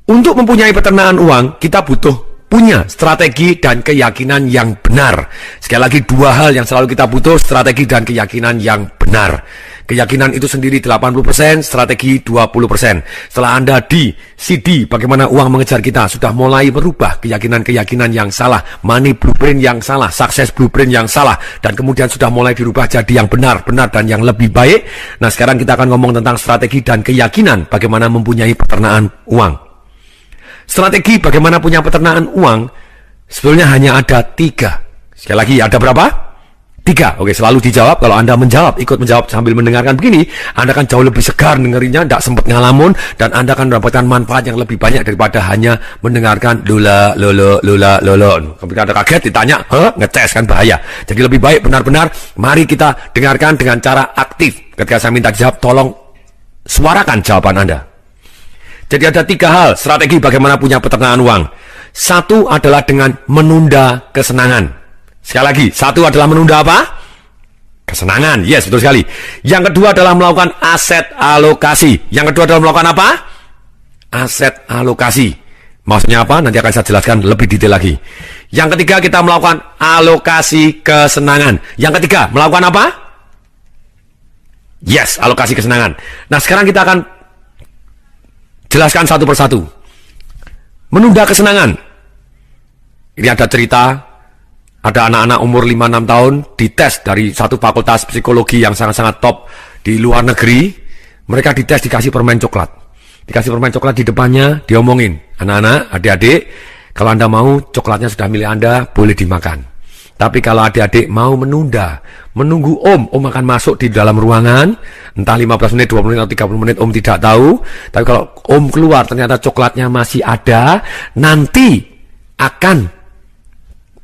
Untuk mempunyai peternakan uang, kita butuh punya strategi dan keyakinan yang benar. Sekali lagi, dua hal yang selalu kita butuh, strategi dan keyakinan yang benar. Keyakinan itu sendiri 80%, strategi 20%. Setelah Anda di CD bagaimana uang mengejar kita, sudah mulai berubah keyakinan-keyakinan yang salah, money blueprint yang salah, sukses blueprint yang salah, dan kemudian sudah mulai dirubah jadi yang benar dan yang lebih baik. Nah, sekarang kita akan ngomong tentang strategi dan keyakinan bagaimana mempunyai peternakan uang. Strategi bagaimana punya peternakan uang sebetulnya hanya ada 3. Sekali lagi, ada berapa? 3. Oke, selalu dijawab. Kalau Anda menjawab, ikut menjawab sambil mendengarkan begini, Anda akan jauh lebih segar dengerinnya, tidak sempat ngalamun, dan Anda akan mendapatkan manfaat yang lebih banyak daripada hanya mendengarkan lula. Ketika Anda kaget ditanya, ngeces kan bahaya. Jadi lebih baik benar-benar mari kita dengarkan dengan cara aktif. Ketika saya minta dijawab, tolong suarakan jawaban Anda. Jadi ada 3 hal strategi bagaimana punya peternakan uang. 1 adalah dengan menunda kesenangan. Sekali lagi, 1 adalah menunda apa? Kesenangan. Yes, betul sekali. Yang kedua adalah melakukan aset alokasi. Yang kedua adalah melakukan apa? Aset alokasi. Maksudnya apa? Nanti akan saya jelaskan lebih detail lagi. Yang ketiga, kita melakukan alokasi kesenangan. Yang ketiga, melakukan apa? Yes, alokasi kesenangan. Nah, sekarang kita akan jelaskan satu persatu. Menunda kesenangan. Ini ada cerita, ada anak-anak umur 5-6 tahun dites dari satu fakultas psikologi yang sangat-sangat top di luar negeri. Mereka dites dikasih permen coklat. Dikasih permen coklat di depannya, diomongin, anak-anak, adik-adik, kalau Anda mau coklatnya sudah milik Anda, boleh dimakan. Tapi kalau adik-adik mau menunda, menunggu om akan masuk di dalam ruangan, entah 15 menit, 20 menit, atau 30 menit, om tidak tahu. Tapi kalau om keluar, ternyata coklatnya masih ada, nanti akan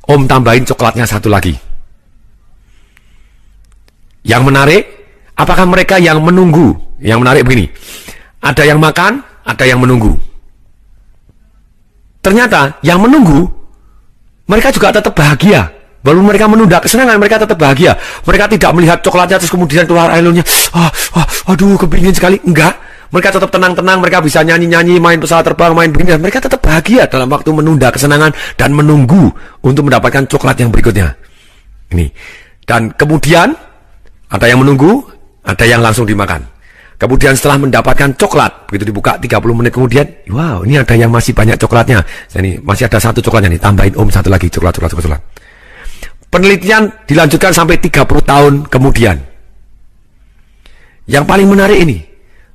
om tambahin coklatnya 1 lagi. Yang menarik, apakah mereka yang menunggu? Yang menarik begini, ada yang makan, ada yang menunggu. Ternyata yang menunggu, mereka juga tetap bahagia. Walaupun mereka menunda kesenangan, mereka tetap bahagia. Mereka tidak melihat coklatnya terus kemudian keluar air liurnya. Aduh, kepingin sekali. Enggak. Mereka tetap tenang-tenang, mereka bisa nyanyi-nyanyi, main pesawat terbang, main begini. Mereka tetap bahagia dalam waktu menunda kesenangan dan menunggu untuk mendapatkan coklat yang berikutnya. Ini. Dan kemudian ada yang menunggu, ada yang langsung dimakan. Kemudian setelah mendapatkan coklat, begitu dibuka 30 menit kemudian, wow, ini ada yang masih banyak coklatnya. Ini masih ada 1 coklatnya nih, tambahin om 1 lagi coklat. Penelitian dilanjutkan sampai 30 tahun kemudian. Yang paling menarik ini,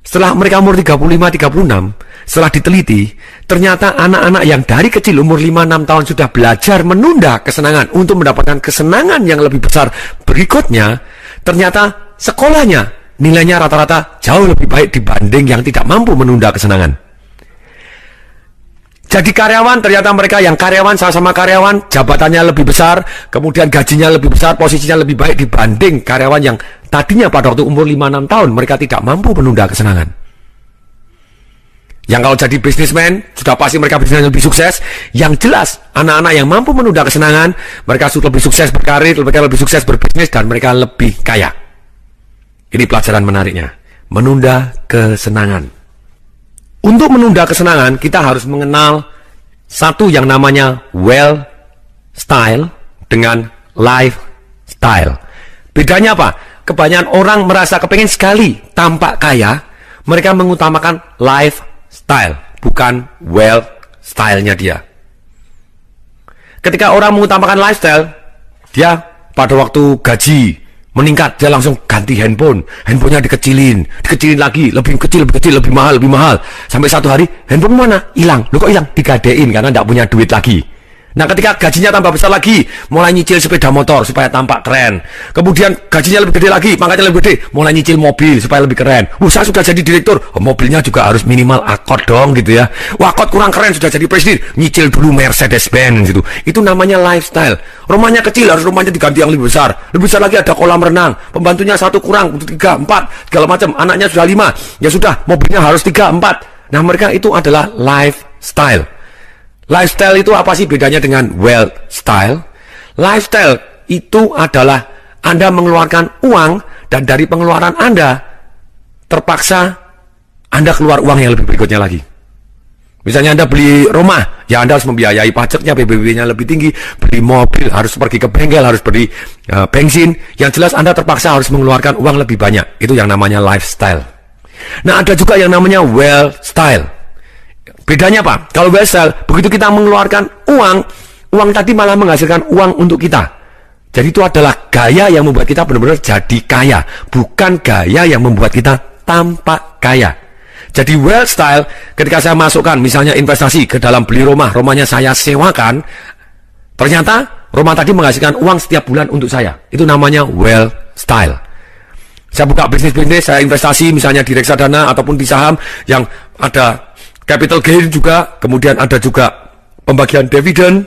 setelah mereka umur 35-36, setelah diteliti, ternyata anak-anak yang dari kecil umur 5-6 tahun sudah belajar menunda kesenangan untuk mendapatkan kesenangan yang lebih besar berikutnya, ternyata sekolahnya nilainya rata-rata jauh lebih baik dibanding yang tidak mampu menunda kesenangan. Jadi karyawan, ternyata mereka yang karyawan, sama-sama karyawan, jabatannya lebih besar, kemudian gajinya lebih besar, posisinya lebih baik dibanding karyawan yang tadinya pada waktu umur 5-6 tahun, mereka tidak mampu menunda kesenangan. Yang kalau jadi bisnismen, sudah pasti mereka bisnisnya lebih sukses. Yang jelas, anak-anak yang mampu menunda kesenangan, mereka sudah lebih sukses berkarir, mereka lebih sukses berbisnis, dan mereka lebih kaya. Ini pelajaran menariknya. Menunda kesenangan. Untuk menunda kesenangan, kita harus mengenal satu yang namanya wealth style dengan lifestyle. Bedanya apa? Kebanyakan orang merasa kepengen sekali tampak kaya, mereka mengutamakan lifestyle, bukan wealth style-nya dia. Ketika orang mengutamakan lifestyle, dia pada waktu gaji meningkat, dia langsung ganti handphonenya dikecilin lagi, lebih kecil, lebih mahal, sampai satu hari handphone mana? Hilang. Loh kok hilang? Digadein karena tidak punya duit lagi. Nah, ketika gajinya tambah besar lagi, mulai nyicil sepeda motor supaya tampak keren. Kemudian gajinya lebih gede lagi, pangkatnya lebih gede, mulai nyicil mobil supaya lebih keren. Saya sudah jadi direktur, mobilnya juga harus minimal Accord dong gitu ya. Wah, Accord kurang keren, sudah jadi presiden, nyicil dulu Mercedes-Benz gitu. Itu namanya lifestyle. Rumahnya kecil, harus rumahnya diganti yang lebih besar. Lebih besar lagi ada kolam renang, pembantunya 1 kurang, 3, 4, segala macam. Anaknya sudah 5, ya sudah, mobilnya harus 3, 4. Nah, mereka itu adalah lifestyle. Lifestyle itu apa sih bedanya dengan wealth style? Lifestyle itu adalah Anda mengeluarkan uang, dan dari pengeluaran Anda terpaksa Anda keluar uang yang lebih berikutnya lagi. Misalnya Anda beli rumah, ya Anda harus membiayai pajaknya, PBB-nya lebih tinggi. Beli mobil, harus pergi ke bengkel, harus beli bensin. Yang jelas Anda terpaksa harus mengeluarkan uang lebih banyak. Itu yang namanya lifestyle. Nah, ada juga yang namanya wealth style. Bedanya apa? Kalau wealth style, begitu kita mengeluarkan uang tadi malah menghasilkan uang untuk kita. Jadi itu adalah gaya yang membuat kita benar-benar jadi kaya, bukan gaya yang membuat kita tampak kaya. Jadi wealth style, ketika saya masukkan misalnya investasi ke dalam beli rumah, rumahnya saya sewakan, ternyata rumah tadi menghasilkan uang setiap bulan untuk saya. Itu namanya wealth style. Saya buka bisnis-bisnis, saya investasi misalnya di reksadana ataupun di saham yang ada capital gain juga, kemudian ada juga pembagian dividen,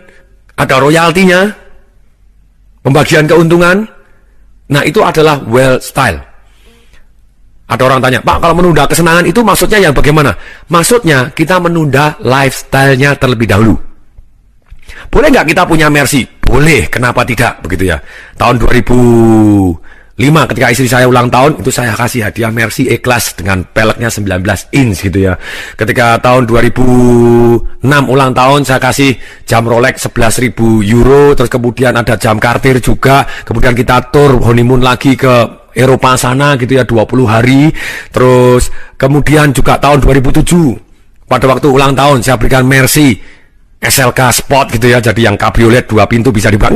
ada royaltinya, pembagian keuntungan. Nah, itu adalah wealth style. Ada orang tanya, Pak, kalau menunda kesenangan itu maksudnya yang bagaimana? Maksudnya kita menunda lifestyle-nya terlebih dahulu. Boleh nggak kita punya Mercy? Boleh, kenapa tidak? Begitu ya. Tahun 2005 ketika istri saya ulang tahun, itu saya kasih hadiah Mercy E-Class dengan peleknya 19 inch gitu ya. Ketika tahun 2006 ulang tahun, saya kasih jam Rolex 11.000 euro, terus kemudian ada jam Cartier juga, kemudian kita tur honeymoon lagi ke Eropa sana gitu ya, 20 hari. Terus kemudian juga tahun 2007 pada waktu ulang tahun saya berikan Mercy SLK Sport gitu ya, jadi yang kabriolet 2 pintu bisa dibuka.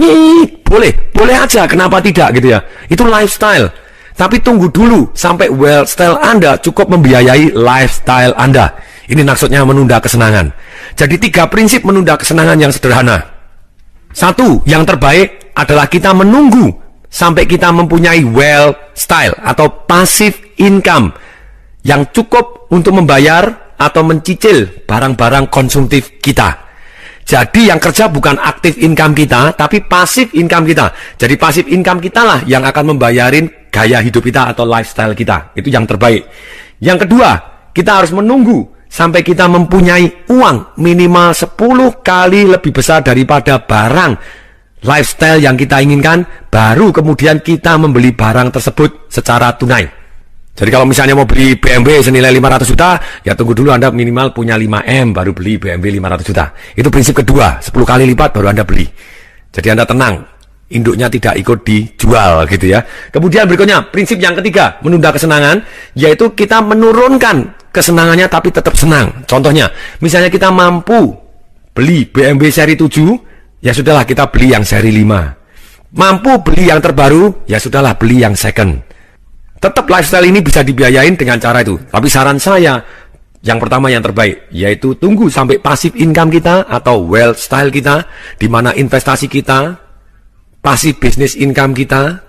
Boleh aja, kenapa tidak gitu ya. Itu lifestyle. Tapi tunggu dulu sampai wealth style Anda cukup membiayai lifestyle Anda. Ini maksudnya menunda kesenangan. Jadi 3 prinsip menunda kesenangan yang sederhana. 1, yang terbaik adalah kita menunggu sampai kita mempunyai wealth style atau passive income yang cukup untuk membayar atau mencicil barang-barang konsumtif kita. Jadi yang kerja bukan active income kita, tapi passive income kita. Jadi passive income kita lah yang akan membayarin gaya hidup kita atau lifestyle kita. Itu yang terbaik. Yang kedua, kita harus menunggu sampai kita mempunyai uang minimal 10 kali lebih besar daripada barang lifestyle yang kita inginkan, baru kemudian kita membeli barang tersebut secara tunai. Jadi kalau misalnya mau beli BMW senilai 500 juta, ya tunggu dulu Anda minimal punya 5M baru beli BMW 500 juta. Itu prinsip kedua, 10 kali lipat baru Anda beli. Jadi Anda tenang, induknya tidak ikut dijual gitu ya. Kemudian berikutnya, prinsip yang ketiga, menunda kesenangan, yaitu kita menurunkan kesenangannya tapi tetap senang. Contohnya, misalnya kita mampu beli BMW seri 7, ya sudahlah kita beli yang seri 5. Mampu beli yang terbaru, ya sudahlah beli yang second. Tetap lifestyle ini bisa dibiayain dengan cara itu. Tapi saran saya, yang pertama yang terbaik, yaitu tunggu sampai passive income kita atau wealth style kita, di mana investasi kita, passive business income kita,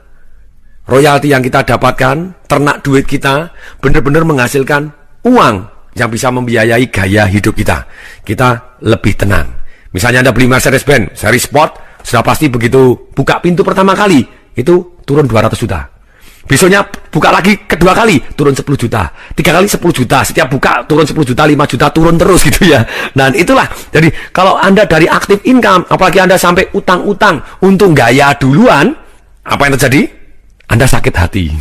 royalti yang kita dapatkan, ternak duit kita, benar-benar menghasilkan uang yang bisa membiayai gaya hidup kita. Kita lebih tenang. Misalnya Anda beli Mercedes-Benz seri Sport, sudah pasti begitu buka pintu pertama kali, itu turun 200 juta. Besoknya buka lagi kedua kali, turun 10 juta. 3 kali 10 juta. Setiap buka turun 10 juta, 5 juta, turun terus gitu ya. Dan itulah, jadi kalau Anda dari active income, apalagi Anda sampai utang-utang untuk gaya duluan, apa yang terjadi? Anda sakit hati.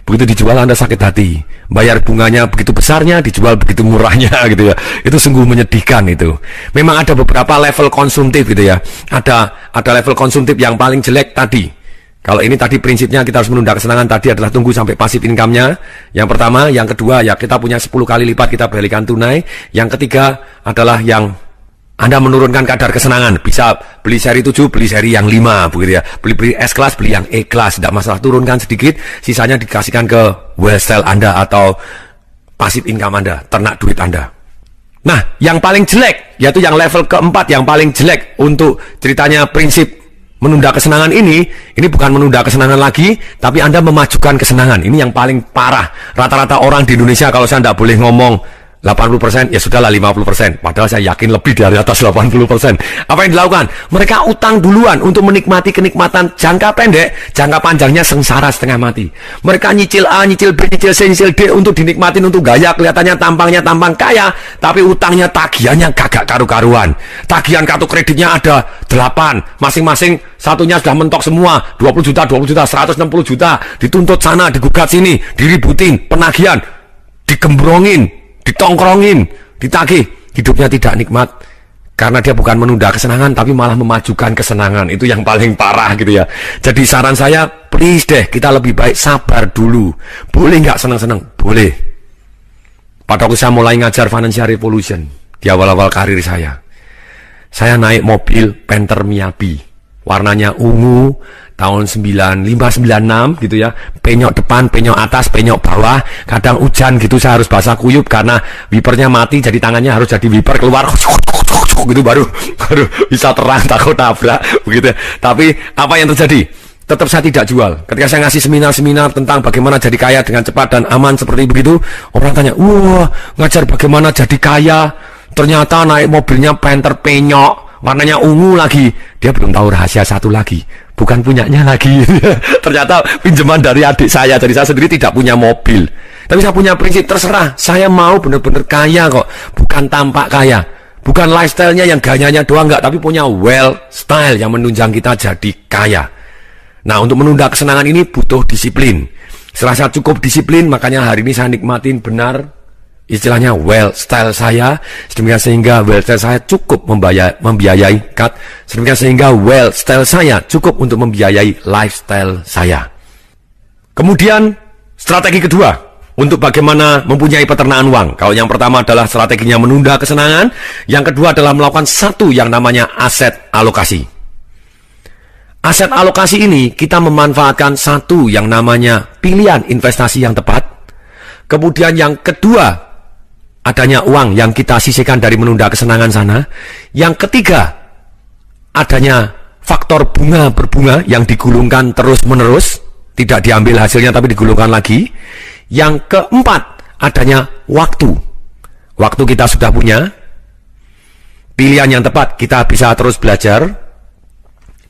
Begitu dijual Anda sakit hati. Bayar bunganya begitu besarnya, dijual begitu murahnya gitu ya. Itu sungguh menyedihkan itu. Memang ada beberapa level konsumtif gitu ya. Ada level konsumtif yang paling jelek tadi. Kalau ini tadi prinsipnya kita harus menunda kesenangan tadi adalah tunggu sampai passive income-nya. Yang pertama, yang kedua ya kita punya 10 kali lipat kita berikan tunai. Yang ketiga adalah yang Anda menurunkan kadar kesenangan. Bisa beli seri 7, beli seri yang 5 begitu ya. Beli S-Class, beli yang E-Class, tidak masalah, turunkan sedikit, sisanya dikasihkan ke wealth style Anda atau passive income Anda, ternak duit Anda. Nah, yang paling jelek yaitu yang level keempat, yang paling jelek untuk ceritanya prinsip menunda kesenangan ini bukan menunda kesenangan lagi, tapi Anda memajukan kesenangan. Ini yang paling parah. Rata-rata orang di Indonesia, kalau saya tidak boleh ngomong 80%, ya sudahlah 50%. Padahal saya yakin lebih dari atas 80%. Apa yang dilakukan? Mereka utang duluan untuk menikmati kenikmatan jangka pendek, jangka panjangnya sengsara setengah mati. Mereka nyicil A, nyicil B, nyicil C, nyicil D untuk dinikmatin, untuk gaya, kelihatannya tampangnya tampang kaya, tapi utangnya, tagihannya kagak karu-karuan. Tagihan kartu kreditnya ada 8, masing-masing satunya sudah mentok semua, 20 juta, 20 juta, 160 juta, dituntut sana, digugat sini, diributin, penagihan, digembrongin, ditongkrongin, ditagih. hidupnya tidak nikmat karena dia bukan menunda kesenangan tapi malah memajukan kesenangan. Itu yang paling parah gitu ya. Jadi saran saya, please deh, kita lebih baik sabar dulu. Boleh nggak senang-senang? Boleh. Pada waktu saya mulai ngajar Financial Revolution di awal-awal karir saya naik mobil Panther Miyabi, warnanya ungu, tahun 9596 gitu ya. Penyok depan, penyok atas, penyok bawah. Kadang hujan gitu saya harus basah kuyup karena wipernya mati, jadi tangannya harus jadi wiper keluar gitu baru bisa terang, takut tabrak begitu. Tapi apa yang terjadi? Tetap saya tidak jual. Ketika saya ngasih seminar-seminar tentang bagaimana jadi kaya dengan cepat dan aman seperti begitu, orang tanya, wah, ngajar bagaimana jadi kaya, ternyata naik mobilnya Panther penyok, warnanya ungu lagi. Dia belum tahu rahasia satu lagi, bukan punyanya lagi. Ternyata pinjaman dari adik saya, jadi saya sendiri tidak punya mobil. Tapi saya punya prinsip, terserah, saya mau benar-benar kaya kok, bukan tampak kaya. Bukan lifestyle-nya yang gayanya doang, enggak, tapi punya well style yang menunjang kita jadi kaya. Nah, untuk menunda kesenangan ini butuh disiplin. Setelah saya cukup disiplin, makanya hari ini saya nikmatin benar istilahnya well style saya, sedemikian sehingga well style saya cukup membiayai sedemikian sehingga well style saya cukup untuk membiayai lifestyle saya. Kemudian strategi kedua untuk bagaimana mempunyai peternakan uang. Kalau yang pertama adalah strateginya menunda kesenangan, yang kedua adalah melakukan satu yang namanya aset alokasi. Aset alokasi ini kita memanfaatkan satu yang namanya pilihan investasi yang tepat. Kemudian yang kedua, adanya uang yang kita sisihkan dari menunda kesenangan sana. Yang ketiga, adanya faktor bunga berbunga yang digulungkan terus-menerus, tidak diambil hasilnya tapi digulungkan lagi. Yang keempat, adanya waktu. Waktu kita sudah punya, pilihan yang tepat, kita bisa terus belajar.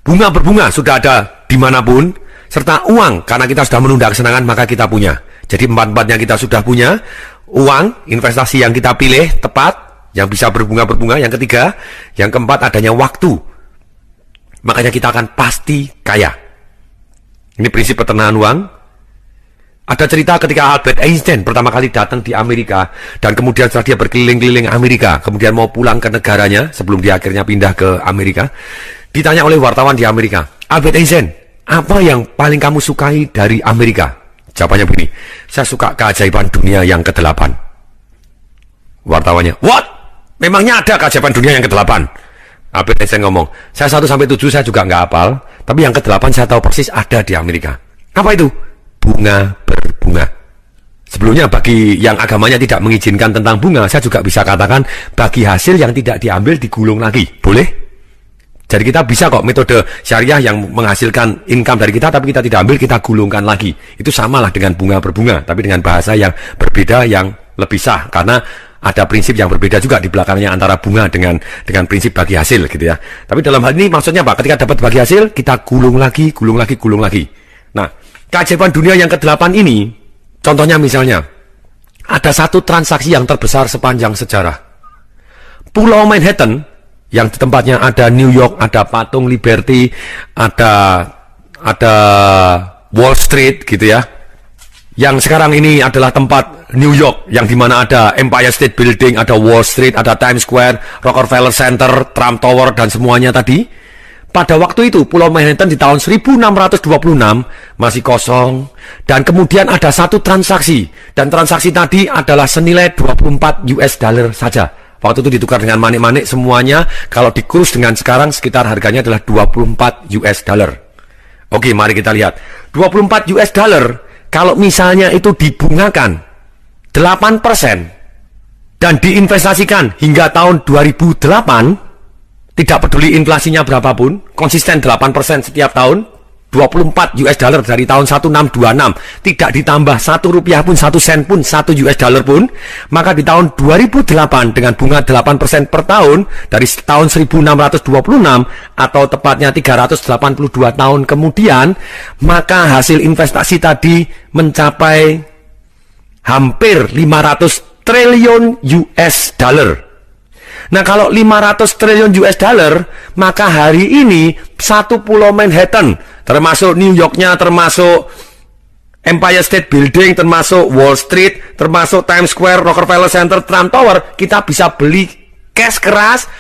Bunga berbunga sudah ada dimanapun, serta uang, karena kita sudah menunda kesenangan maka kita punya. Jadi empat-empatnya kita sudah punya. Uang, investasi yang kita pilih tepat, yang bisa berbunga-berbunga. Yang ketiga, yang keempat adanya waktu. Makanya kita akan pasti kaya. Ini prinsip peternakan uang. Ada cerita ketika Albert Einstein pertama kali datang di Amerika, dan kemudian setelah dia berkeliling-keliling Amerika, kemudian mau pulang ke negaranya sebelum dia akhirnya pindah ke Amerika, ditanya oleh wartawan di Amerika, Albert Einstein, apa yang paling kamu sukai dari Amerika? Jawabannya begini, saya suka keajaiban dunia yang ke-8. Wartawannya, what? Memangnya ada keajaiban dunia yang ke-8? Albert Einstein ngomong, saya 1-7 saya juga nggak hafal, tapi yang ke-8 saya tahu persis ada di Amerika. Apa itu? Bunga berbunga. Sebelumnya bagi yang agamanya tidak mengizinkan tentang bunga, saya juga bisa katakan bagi hasil yang tidak diambil digulung lagi. Boleh? Jadi kita bisa kok metode syariah yang menghasilkan income dari kita tapi kita tidak ambil, kita gulungkan lagi. Itu samalah dengan bunga berbunga, tapi dengan bahasa yang berbeda, yang lebih sah, karena ada prinsip yang berbeda juga di belakangnya antara bunga dengan prinsip bagi hasil gitu ya. Tapi dalam hal ini maksudnya apa? Ketika dapat bagi hasil, kita gulung lagi, gulung lagi, gulung lagi. Nah, keajaiban dunia yang ke-8 ini, contohnya misalnya, ada satu transaksi yang terbesar sepanjang sejarah. Pulau Manhattan, yang di tempatnya ada New York, ada patung Liberty, ada Wall Street gitu ya. Yang sekarang ini adalah tempat New York, yang dimana ada Empire State Building, ada Wall Street, ada Times Square, Rockefeller Center, Trump Tower, dan semuanya tadi. Pada waktu itu, Pulau Manhattan di tahun 1626 masih kosong. Dan kemudian ada satu transaksi. Dan transaksi tadi adalah senilai 24 US dollar saja. Waktu itu ditukar dengan manik-manik semuanya. Kalau dikurs dengan sekarang sekitar harganya adalah 24 US dollar. Oke, mari kita lihat. 24 US dollar, kalau misalnya itu dibungakan 8% dan diinvestasikan hingga tahun 2008, tidak peduli inflasinya berapapun, konsisten 8% setiap tahun, 24 US dollar dari tahun 1626, tidak ditambah 1 rupiah pun, 1 sen pun, 1 US dollar pun, maka di tahun 2008 dengan bunga 8% per tahun, dari tahun 1626, atau tepatnya 382 tahun kemudian, maka hasil investasi tadi mencapai hampir 500 triliun US dollar. Nah, kalau 500 triliun US dollar, maka hari ini satu pulau Manhattan, termasuk New Yorknya, termasuk Empire State Building, termasuk Wall Street, termasuk Times Square, Rockefeller Center, Trump Tower, kita bisa beli cash keras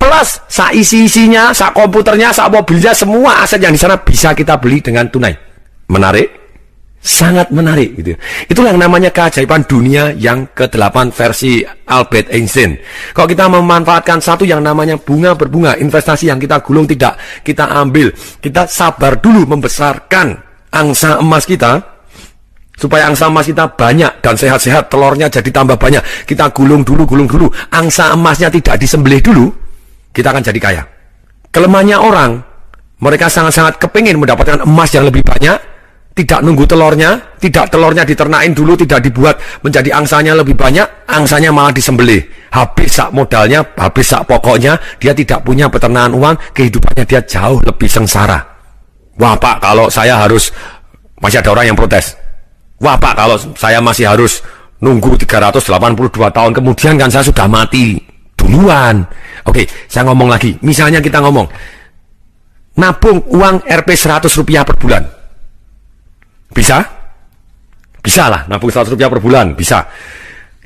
plus sak isi-isinya, sak komputernya, sak mobilnya, semua aset yang di sana bisa kita beli dengan tunai. Menarik? Sangat menarik gitu. Itulah yang namanya keajaiban dunia yang ke-8 versi Albert Einstein. Kalau kita memanfaatkan satu yang namanya bunga berbunga, investasi yang kita gulung tidak kita ambil, kita sabar dulu membesarkan angsa emas kita, supaya angsa emas kita banyak dan sehat-sehat, telurnya jadi tambah banyak. Kita gulung dulu, angsa emasnya tidak disembelih dulu, kita akan jadi kaya. Kelemahannya orang, mereka sangat-sangat kepingin mendapatkan emas yang lebih banyak, tidak nunggu telurnya, tidak telurnya diternain dulu, tidak dibuat menjadi angsanya lebih banyak, angsanya malah disembelih. Habis sak modalnya, habis sak pokoknya, dia tidak punya peternakan uang, kehidupannya dia jauh lebih sengsara. Wah Pak, kalau saya harus, masih ada orang yang protes. Wah Pak, kalau saya masih harus nunggu 382 tahun kemudian kan saya sudah mati duluan. Oke, saya ngomong lagi. Misalnya kita ngomong, nabung uang Rp 100 per bulan. Bisa? Bisa lah, nabung 100 rupiah per bulan, bisa.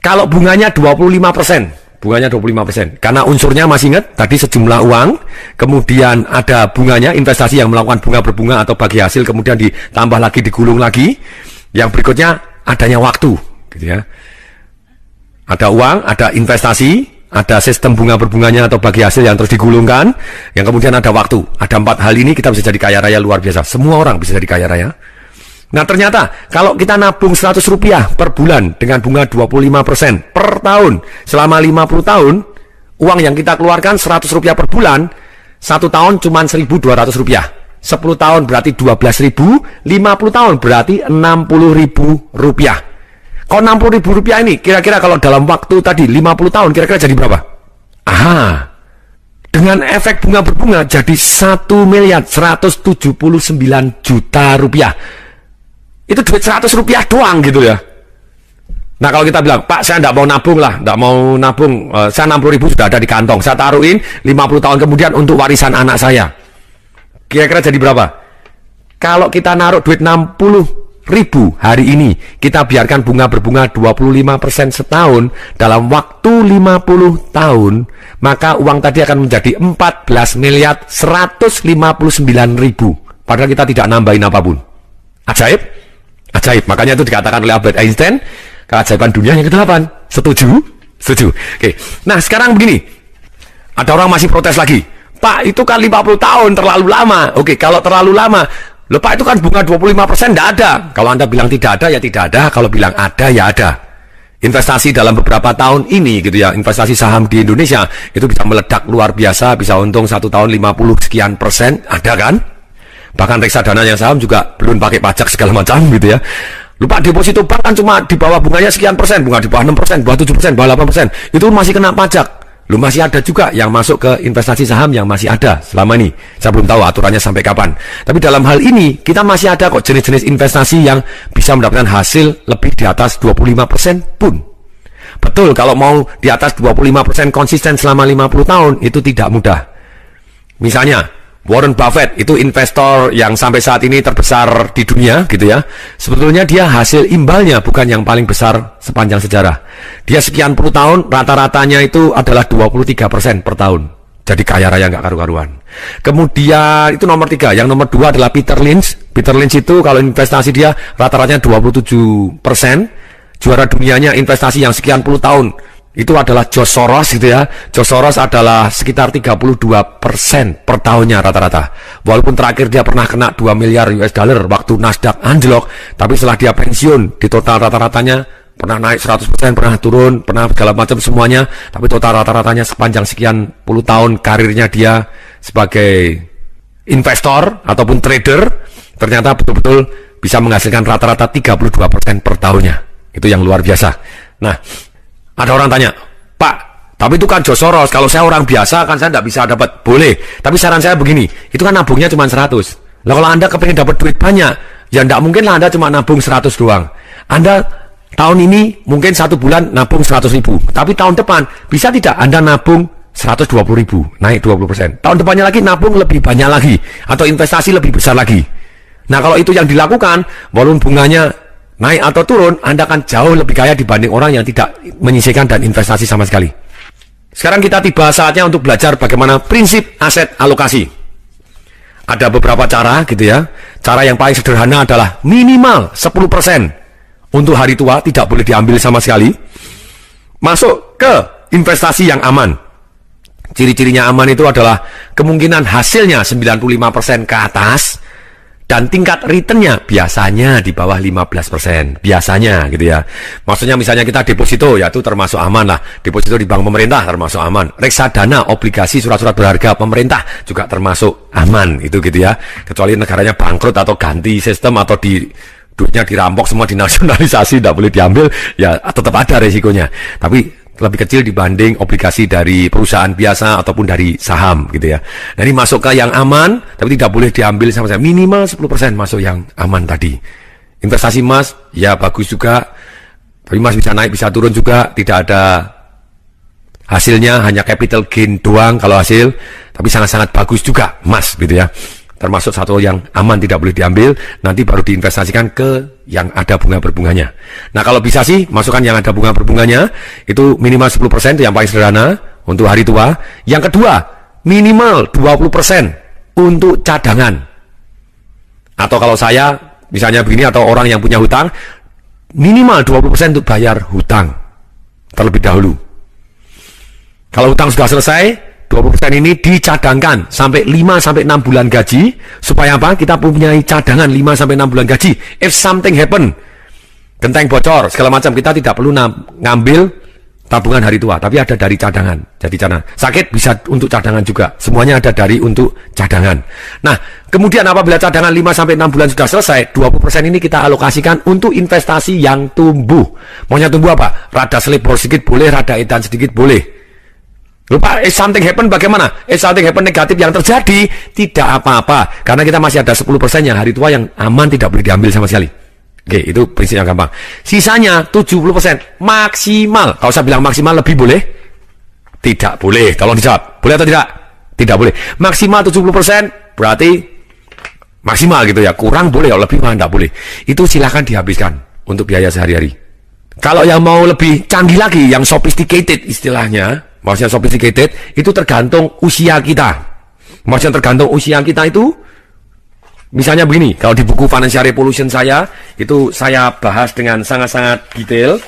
Kalau bunganya 25%, bunganya 25%. Karena unsurnya masih ingat, tadi sejumlah uang, kemudian ada bunganya, investasi yang melakukan bunga berbunga atau bagi hasil, kemudian ditambah lagi, digulung lagi. Yang berikutnya, adanya waktu, gitu ya. Ada uang, ada investasi, ada sistem bunga berbunganya atau bagi hasil yang terus digulungkan, yang kemudian ada waktu. Ada 4 hal ini, kita bisa jadi kaya raya luar biasa. Semua orang bisa jadi kaya raya. Nah ternyata kalau kita nabung 100 rupiah per bulan dengan bunga 25% per tahun selama 50 tahun, uang yang kita keluarkan 100 rupiah per bulan, 1 tahun cuma 1.200 rupiah, 10 tahun berarti 12.000, 50 tahun berarti 60.000 rupiah. Kalau 60.000 rupiah ini kira-kira kalau dalam waktu tadi 50 tahun kira-kira jadi berapa? Aha, dengan efek bunga berbunga jadi 1.179 juta rupiah. Itu duit 100 rupiah doang gitu ya. Nah kalau kita bilang, Pak saya tidak mau nabung lah, tidak mau nabung, saya 60.000 sudah ada di kantong, saya taruhin 50 tahun kemudian untuk warisan anak saya. Kira-kira jadi berapa? Kalau kita naruh duit 60.000 hari ini, kita biarkan bunga berbunga 25% setahun, dalam waktu 50 tahun, maka uang tadi akan menjadi 14.159.000. Padahal kita tidak nambahin apapun. Ajaib? Ajaib, makanya itu dikatakan oleh Albert Einstein keajaiban dunia yang ke-8. Setuju? Setuju. Oke. Nah sekarang begini, ada orang masih protes lagi, Pak itu kan 50 tahun terlalu lama. Oke, kalau terlalu lama, loh Pak itu kan bunga 25% tidak ada. Kalau Anda bilang tidak ada ya tidak ada, kalau bilang ada ya ada. Investasi dalam beberapa tahun ini gitu ya, investasi saham di Indonesia itu bisa meledak luar biasa, bisa untung 1 tahun 50 sekian persen, ada kan? Bahkan reksadana yang saham juga belum pakai pajak segala macam gitu ya. Lupa deposito bank kan cuma di bawah bunganya sekian persen, bunga di bawah 6%, bawah 7%, bawah 8%. Itu masih kena pajak. Lu masih ada juga yang masuk ke investasi saham yang masih ada selama ini. Saya belum tahu aturannya sampai kapan. Tapi dalam hal ini kita masih ada kok jenis-jenis investasi yang bisa mendapatkan hasil lebih di atas 25% pun. Betul, kalau mau di atas 25% konsisten selama 50 tahun itu tidak mudah. Misalnya Warren Buffett itu investor yang sampai saat ini terbesar di dunia gitu ya. Sebetulnya dia hasil imbalnya bukan yang paling besar sepanjang sejarah. Dia sekian puluh tahun rata-ratanya itu adalah 23% per tahun. Jadi kaya raya nggak karu-karuan. Kemudian itu nomor 3. Yang nomor 2 adalah Peter Lynch. Peter Lynch itu kalau investasi dia rata-ratanya 27%. Juara dunianya investasi yang sekian puluh tahun itu adalah George Soros gitu ya. George Soros adalah sekitar 32% per tahunnya rata-rata. Walaupun terakhir dia pernah kena 2 miliar US dollar waktu Nasdaq anjlok, tapi setelah dia pensiun di total rata-ratanya pernah naik 100%, pernah turun, pernah segala macam semuanya, tapi total rata-ratanya sepanjang sekian puluh tahun karirnya dia sebagai investor ataupun trader ternyata betul-betul bisa menghasilkan rata-rata 32% per tahunnya. Itu yang luar biasa. Nah, ada orang tanya, Pak, tapi itu kan George Soros, kalau saya orang biasa kan saya tidak bisa dapat. Boleh, tapi saran saya begini, itu kan nabungnya cuma 100. Nah kalau Anda kepengen dapat duit banyak, ya tidak mungkin lah Anda cuma nabung 100 doang. Anda tahun ini mungkin 1 bulan nabung 100.000, tapi tahun depan bisa tidak Anda nabung 120.000, naik 20%. Tahun depannya lagi nabung lebih banyak lagi, atau investasi lebih besar lagi. Nah kalau itu yang dilakukan, walaupun bunganya naik atau turun, Anda akan jauh lebih kaya dibanding orang yang tidak menyisihkan dan investasi sama sekali. Sekarang kita tiba saatnya untuk belajar bagaimana prinsip aset alokasi. Ada beberapa cara gitu ya. Cara yang paling sederhana adalah minimal 10% untuk hari tua, tidak boleh diambil sama sekali. Masuk ke investasi yang aman. Ciri-cirinya aman itu adalah kemungkinan hasilnya 95% ke atas dan tingkat returnnya biasanya di bawah 15%. Biasanya gitu ya. Maksudnya misalnya kita deposito, ya itu termasuk aman lah. Deposito di bank pemerintah termasuk aman. Reksadana, obligasi, surat-surat berharga pemerintah juga termasuk aman. Itu gitu ya. Kecuali negaranya bangkrut atau ganti sistem atau duitnya dirampok semua, dinasionalisasi, tidak boleh diambil, ya tetap ada resikonya. Tapi lebih kecil dibanding obligasi dari perusahaan biasa ataupun dari saham gitu ya. Jadi masuk ke yang aman, tapi tidak boleh diambil sama sekali. Minimal 10% masuk yang aman tadi. Investasi emas, ya bagus juga. Tapi emas bisa naik, bisa turun juga. Tidak ada hasilnya, hanya capital gain doang kalau hasil. Tapi sangat-sangat bagus juga emas gitu ya. Termasuk satu yang aman, tidak boleh diambil, nanti baru diinvestasikan ke yang ada bunga berbunganya. Nah kalau bisa sih masukkan yang ada bunga berbunganya, itu minimal 10%, itu yang paling sederhana untuk hari tua. Yang kedua, minimal 20% untuk cadangan. Atau kalau saya misalnya begini, atau orang yang punya hutang, minimal 20% untuk bayar hutang terlebih dahulu. Kalau hutang sudah selesai, 20% ini dicadangkan sampai 5-6 bulan gaji. Supaya apa? Kita punya cadangan 5-6 bulan gaji. If something happen, genteng bocor, segala macam, kita tidak perlu ngambil tabungan hari tua, tapi ada dari cadangan. Jadi cadangan. Sakit bisa untuk cadangan juga. Semuanya ada dari untuk cadangan. Nah, kemudian apabila cadangan 5-6 bulan sudah selesai, 20% ini kita alokasikan untuk investasi yang tumbuh. Maunya tumbuh apa? Rada selebor sedikit boleh, rada edan sedikit boleh. Lupa, if something happen bagaimana? If something happen negatif yang terjadi, tidak apa-apa. Karena kita masih ada 10% yang hari tua yang aman, tidak boleh diambil sama sekali. Oke, itu prinsip yang gampang. Sisanya 70% maksimal. Kalau saya bilang maksimal lebih boleh? Tidak boleh. Tolong dijawab. Boleh atau tidak? Tidak boleh. Maksimal 70% berarti maksimal gitu ya. Kurang boleh, kalau lebih tidak boleh. Itu silahkan dihabiskan untuk biaya sehari-hari. Kalau yang mau lebih canggih lagi, yang sophisticated istilahnya, maksudnya sophisticated, itu tergantung usia kita. Maksudnya tergantung usia kita itu, misalnya begini, kalau di buku Financial Revolution saya, itu saya bahas dengan sangat-sangat detail.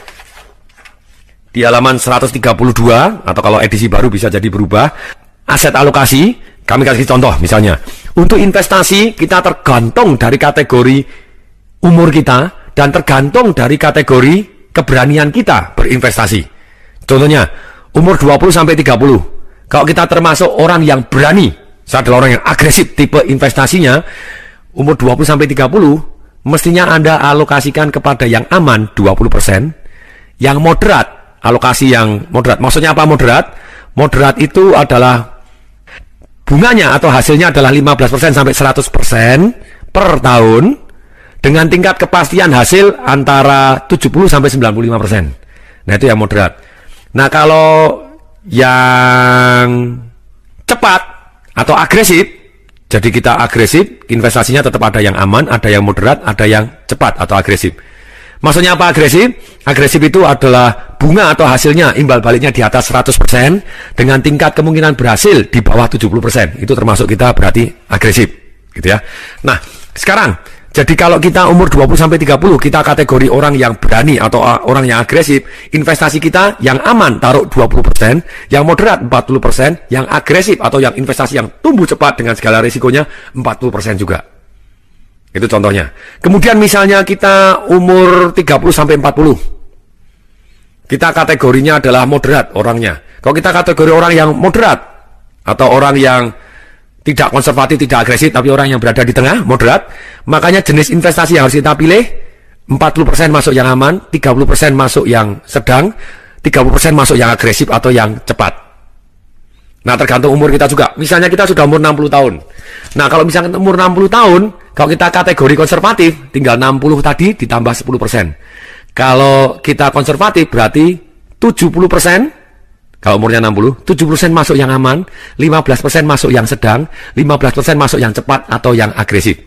Di halaman 132, atau kalau edisi baru bisa jadi berubah, aset alokasi, kami kasih contoh misalnya. Untuk investasi, kita tergantung dari kategori umur kita, dan tergantung dari kategori keberanian kita berinvestasi. Contohnya, umur 20-30. Kalau kita termasuk orang yang berani, saya adalah orang yang agresif tipe investasinya, umur 20-30, mestinya Anda alokasikan kepada yang aman 20%, yang moderat, alokasi yang moderat. Maksudnya apa moderat? Moderat itu adalah bunganya atau hasilnya adalah 15% sampai 100% per tahun, dengan tingkat kepastian hasil antara 70-95%. Nah itu yang moderat. Nah kalau yang cepat atau agresif, jadi kita agresif, investasinya tetap ada yang aman, ada yang moderat, ada yang cepat atau agresif. Maksudnya apa agresif? Agresif itu adalah bunga atau hasilnya imbal baliknya di atas 100% dengan tingkat kemungkinan berhasil di bawah 70%. Itu termasuk kita berarti agresif, gitu ya. Nah, sekarang jadi kalau kita umur 20-30, kita kategori orang yang berani atau orang yang agresif, investasi kita yang aman taruh 20%, yang moderat 40%, yang agresif atau yang investasi yang tumbuh cepat dengan segala risikonya 40% juga. Itu contohnya. Kemudian misalnya kita umur 30-40. Kita kategorinya adalah moderat orangnya. Kalau kita kategori orang yang moderat atau orang yang tidak konservatif, tidak agresif, tapi orang yang berada di tengah, moderat, makanya jenis investasi yang harus kita pilih, 40% masuk yang aman, 30% masuk yang sedang, 30% masuk yang agresif atau yang cepat. Nah, tergantung umur kita juga. Misalnya kita sudah umur 60 tahun. Nah, kalau misalnya umur 60 tahun, kalau kita kategori konservatif, tinggal 60 tadi ditambah 10%. Kalau kita konservatif berarti 70%, kalau umurnya 60, 70% masuk yang aman, 15% masuk yang sedang, 15% masuk yang cepat atau yang agresif.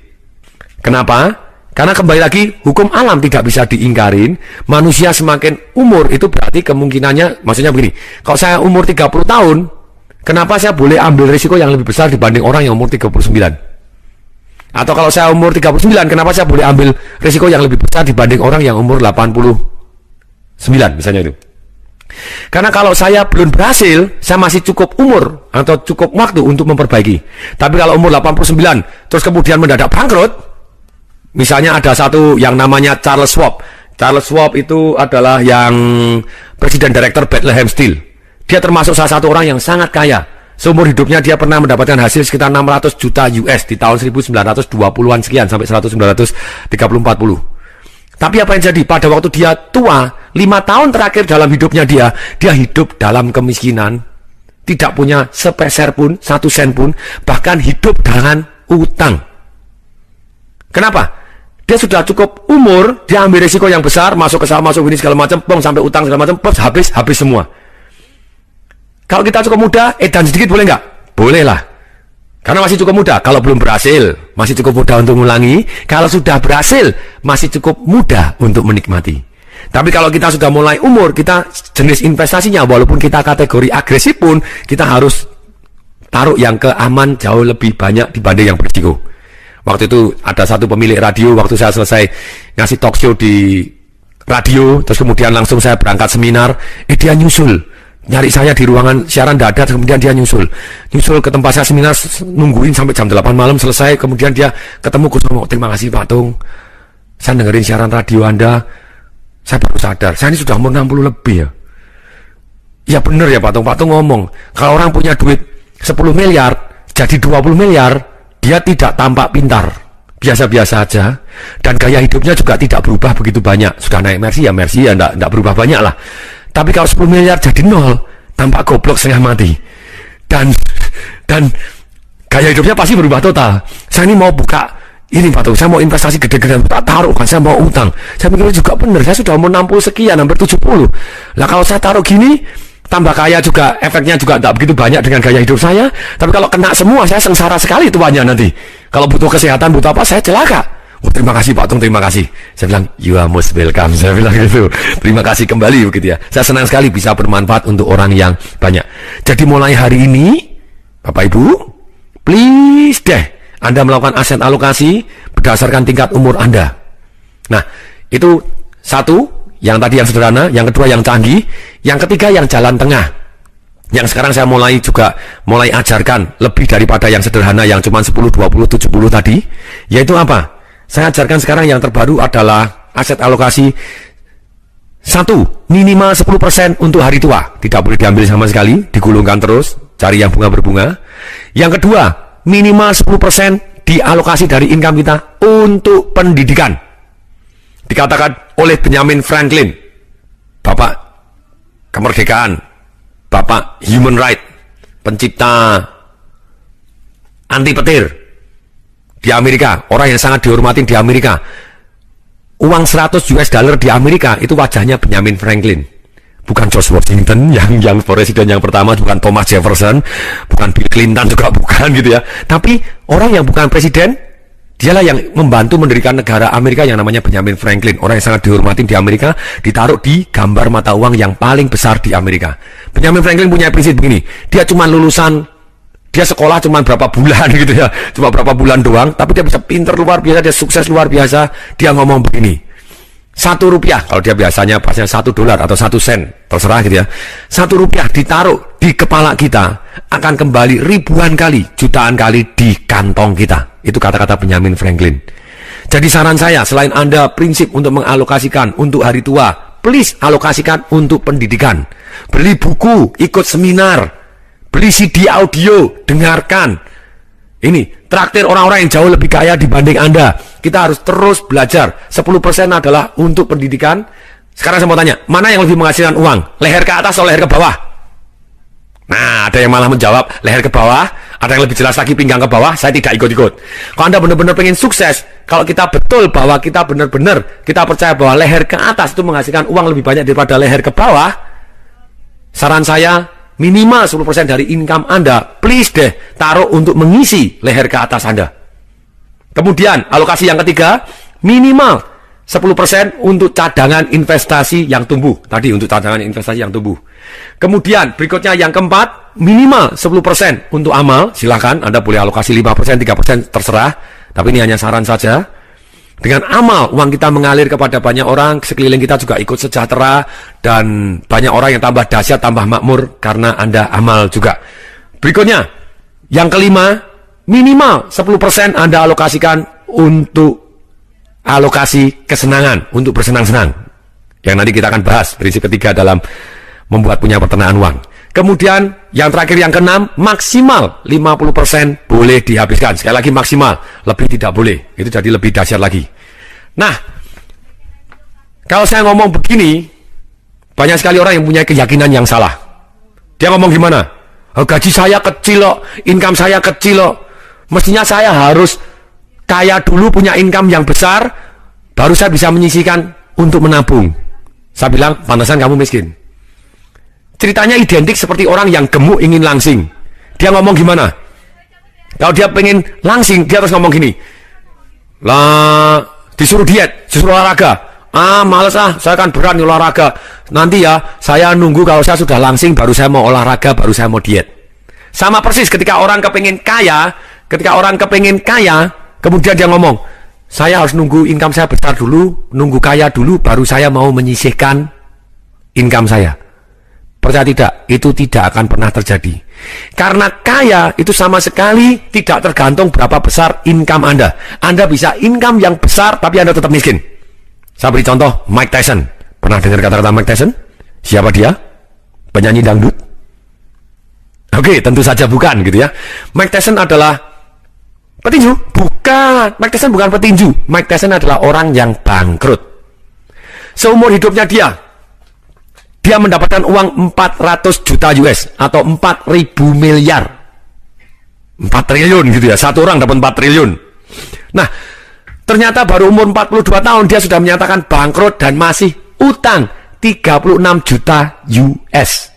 Kenapa? Karena kembali lagi, hukum alam tidak bisa diingkarin. Manusia semakin umur, itu berarti kemungkinannya, maksudnya begini, kalau saya umur 30 tahun, kenapa saya boleh ambil risiko yang lebih besar dibanding orang yang umur 39? Atau kalau saya umur 39, kenapa saya boleh ambil risiko yang lebih besar dibanding orang yang umur 89, misalnya itu. Karena kalau saya belum berhasil, saya masih cukup umur atau cukup waktu untuk memperbaiki. Tapi kalau umur 89, terus kemudian mendadak bangkrut, misalnya ada satu yang namanya Charles Schwab. Charles Schwab itu adalah yang presiden direktur Bethlehem Steel. Dia termasuk salah satu orang yang sangat kaya. Seumur hidupnya dia pernah mendapatkan hasil sekitar 600 juta US di tahun 1920-an sekian sampai 1930-40. Tapi apa yang jadi? Pada waktu dia tua, 5 tahun terakhir dalam hidupnya dia hidup dalam kemiskinan. Tidak punya sepeser pun, 1 sen pun, bahkan hidup dengan utang. Kenapa? Dia sudah cukup umur, dia ambil risiko yang besar, masuk ke saham, masuk ini segala macam, sampai utang segala macam, habis semua. Kalau kita cukup muda, edan sedikit boleh nggak? Boleh lah. Karena masih cukup muda. Kalau belum berhasil, masih cukup muda untuk mengulangi. Kalau sudah berhasil, masih cukup muda untuk menikmati. Tapi kalau kita sudah mulai umur, kita jenis investasinya, walaupun kita kategori agresif pun, kita harus taruh yang ke aman jauh lebih banyak dibanding yang berisiko. Waktu itu ada satu pemilik radio, waktu saya selesai ngasih talk show di radio, terus kemudian langsung saya berangkat seminar, dia nyusul, nyari saya di ruangan siaran dadat, kemudian dia nyusul ke tempat saya seminar, nungguin sampai jam 8 malam selesai, kemudian dia ketemu Gus Romo, terima kasih Pak Tung, saya dengerin siaran radio Anda, saya baru sadar, saya ini sudah umur 60 lebih ya. Ya bener ya Pak Tung ngomong, kalau orang punya duit 10 miliar, jadi 20 miliar, dia tidak tampak pintar, biasa-biasa aja, dan gaya hidupnya juga tidak berubah begitu banyak. Sudah naik Mercy ya enggak berubah banyak lah. Tapi kalau 10 miliar jadi 0, tampak goblok setengah mati. Dan gaya hidupnya pasti berubah total. Saya ini mau buka ini Pak Tung, saya mau investasi gede-gede, tak taruh kan, saya mau utang. Saya pikir juga bener, saya sudah umur 60 sekian, hampir 70. Lah kalau saya taruh gini, tambah kaya juga, efeknya juga tidak begitu banyak dengan gaya hidup saya. Tapi kalau kena semua, saya sengsara sekali tuanya nanti. Kalau butuh kesehatan, butuh apa, saya celaka. Oh, terima kasih Pak Tung, terima kasih. Saya bilang, you are most welcome. Saya bilang gitu. Terima kasih kembali begitu ya. Saya senang sekali bisa bermanfaat untuk orang yang banyak. Jadi mulai hari ini, Bapak Ibu, please deh, Anda melakukan aset alokasi berdasarkan tingkat umur Anda. Nah, itu satu. Yang tadi yang sederhana, yang kedua yang canggih, yang ketiga yang jalan tengah. Yang sekarang saya mulai ajarkan lebih daripada yang sederhana yang cuma 10, 20, 70 tadi, yaitu apa? Saya ajarkan sekarang yang terbaru adalah aset alokasi 1, minimal 10% untuk hari tua. Tidak boleh diambil sama sekali, digulungkan terus, cari yang bunga berbunga. Yang kedua, minimal 10% dialokasi dari income kita untuk pendidikan. Dikatakan oleh Benjamin Franklin, Bapak kemerdekaan, Bapak human right, pencipta anti petir di Amerika, orang yang sangat dihormati di Amerika. Uang 100 US dollar di Amerika itu wajahnya Benjamin Franklin, bukan George Washington yang presiden yang pertama, bukan Thomas Jefferson, bukan Bill Clinton juga bukan gitu ya. Tapi orang yang bukan presiden, dialah yang membantu mendirikan negara Amerika yang namanya Benjamin Franklin. Orang yang sangat dihormati di Amerika, ditaruh di gambar mata uang yang paling besar di Amerika. Benjamin Franklin punya prinsip begini, dia cuma lulusan, dia sekolah cuma berapa bulan gitu ya, cuma berapa bulan doang, tapi dia bisa pinter luar biasa, dia sukses luar biasa. Dia ngomong begini, 1 rupiah, kalau dia biasanya pasnya $1 atau 1 sen, terserah gitu ya, 1 rupiah ditaruh di kepala kita akan kembali ribuan kali, jutaan kali di kantong kita. Itu kata-kata Benjamin Franklin. Jadi saran saya, selain Anda prinsip untuk mengalokasikan untuk hari tua, please alokasikan untuk pendidikan. Beli buku, ikut seminar, beli CD audio, dengarkan. Ini, traktir orang-orang yang jauh lebih kaya dibanding Anda. Kita harus terus belajar. 10% adalah untuk pendidikan. Sekarang saya mau tanya, mana yang lebih menghasilkan uang? Leher ke atas atau leher ke bawah? Nah, ada yang malah menjawab leher ke bawah. Ada yang lebih jelas lagi pinggang ke bawah, saya tidak ikut-ikut. Kalau Anda benar-benar pengen sukses, kalau kita betul bahwa kita benar-benar, kita percaya bahwa leher ke atas itu menghasilkan uang lebih banyak daripada leher ke bawah, saran saya, minimal 10% dari income Anda, please deh, taruh untuk mengisi leher ke atas Anda. Kemudian, alokasi yang ketiga, minimal 10% untuk cadangan investasi yang tumbuh. Tadi untuk cadangan investasi yang tumbuh. Kemudian berikutnya yang keempat, minimal 10% untuk amal. Silakan Anda boleh alokasi 5%, 3% terserah. Tapi ini hanya saran saja. Dengan amal, uang kita mengalir kepada banyak orang, sekeliling kita juga ikut sejahtera, dan banyak orang yang tambah dahsyat, tambah makmur karena Anda amal juga. Berikutnya, yang kelima, minimal 10% Anda alokasikan untuk alokasi kesenangan, untuk bersenang-senang. Yang nanti kita akan bahas prinsip ketiga dalam membuat punya peternakan uang. Kemudian yang terakhir yang keenam, maksimal 50% boleh dihabiskan. Sekali lagi maksimal, lebih tidak boleh. Itu jadi lebih dahsyat lagi. Nah, kalau saya ngomong begini, banyak sekali orang yang punya keyakinan yang salah. Dia ngomong gimana? Oh, gaji saya kecil loh, income saya kecil loh. Mestinya saya harus kaya dulu, punya income yang besar, baru saya bisa menyisihkan untuk menabung. Saya bilang, pantasan kamu miskin. Ceritanya identik seperti orang yang gemuk ingin langsing. Dia ngomong gimana? Kalau dia pengen langsing, dia harus ngomong gini. Lah, disuruh diet, disuruh olahraga. Ah, males saya kan berat nih olahraga. Nanti ya, saya nunggu kalau saya sudah langsing, baru saya mau olahraga, baru saya mau diet. Sama persis ketika orang kepengen kaya, kemudian dia ngomong, saya harus nunggu income saya besar dulu, nunggu kaya dulu, baru saya mau menyisihkan income saya. Percaya tidak, itu tidak akan pernah terjadi. Karena kaya itu sama sekali tidak tergantung berapa besar income Anda. Anda bisa income yang besar, tapi Anda tetap miskin. Saya beri contoh, Mike Tyson. Pernah dengar kata-kata Mike Tyson? Siapa dia? Penyanyi dangdut? Oke, tentu saja bukan gitu ya. Mike Tyson adalah petinju? Bukan. Mike Tyson bukan petinju. Mike Tyson adalah orang yang bangkrut. Seumur hidupnya dia mendapatkan uang 400 juta US atau 4.000 miliar. 4 triliun gitu ya. Satu orang dapat 4 triliun. Nah, ternyata baru umur 42 tahun dia sudah menyatakan bangkrut dan masih utang 36 juta US.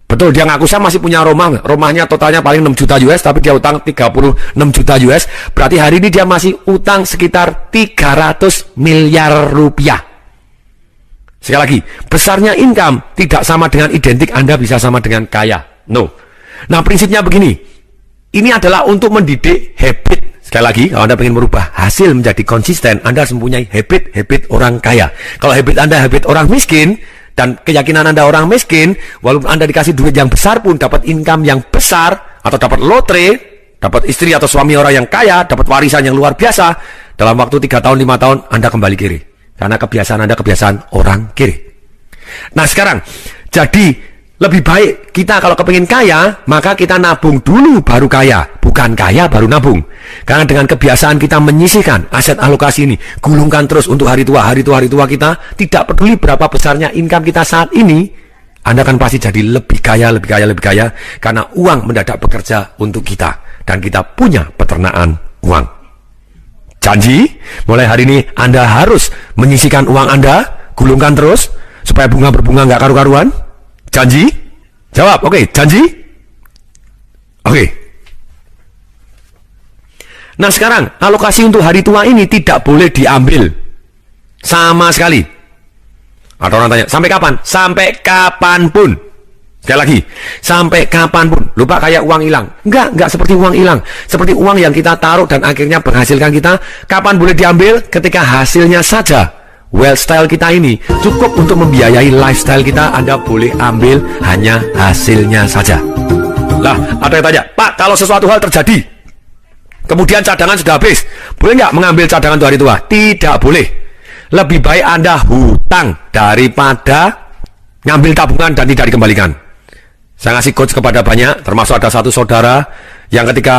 Betul, dia ngaku saya masih punya rumahnya totalnya paling 6 juta US, tapi dia utang 36 juta US. Berarti hari ini dia masih utang sekitar 300 miliar rupiah. Sekali lagi, besarnya income tidak sama dengan identik Anda bisa sama dengan kaya. No. Nah, prinsipnya begini. Ini adalah untuk mendidik habit. Sekali lagi, kalau Anda ingin merubah hasil menjadi konsisten, Anda harus mempunyai habit orang kaya. Kalau habit Anda habit orang miskin, dan keyakinan Anda orang miskin, walaupun Anda dikasih duit yang besar pun, dapat income yang besar, atau dapat lotre, dapat istri atau suami orang yang kaya, dapat warisan yang luar biasa, dalam waktu 3 tahun, 5 tahun, Anda kembali kiri. Karena kebiasaan Anda kebiasaan orang kiri. Nah sekarang, jadi lebih baik kita kalau kepingin kaya, maka kita nabung dulu baru kaya. Bukan kaya baru nabung. Karena dengan kebiasaan kita menyisihkan aset alokasi ini, gulungkan terus untuk hari tua kita, tidak peduli berapa besarnya income kita saat ini, Anda akan pasti jadi lebih kaya. Karena uang mendadak bekerja untuk kita. Dan kita punya peternakan uang. Janji, mulai hari ini Anda harus menyisihkan uang Anda, gulungkan terus, supaya bunga berbunga nggak karu-karuan. Janji? Jawab, oke, janji? Oke. Nah sekarang, alokasi untuk hari tua ini tidak boleh diambil. Sama sekali. Ada orang tanya, sampai kapan? Sampai kapanpun. Sekali lagi, sampai kapanpun. Lupa kayak uang hilang. Enggak seperti uang hilang. Seperti uang yang kita taruh dan akhirnya menghasilkan kita. Kapan boleh diambil? Ketika hasilnya saja. Lifestyle kita ini cukup untuk membiayai lifestyle kita. Anda boleh ambil hanya hasilnya saja. Lah, ada yang tanya, Pak, kalau sesuatu hal terjadi, kemudian cadangan sudah habis, boleh nggak mengambil cadangan untuk hari tua? Tidak boleh. Lebih baik Anda hutang daripada ngambil tabungan dan tidak dikembalikan. Saya ngasih coach kepada banyak, termasuk ada satu saudara yang ketika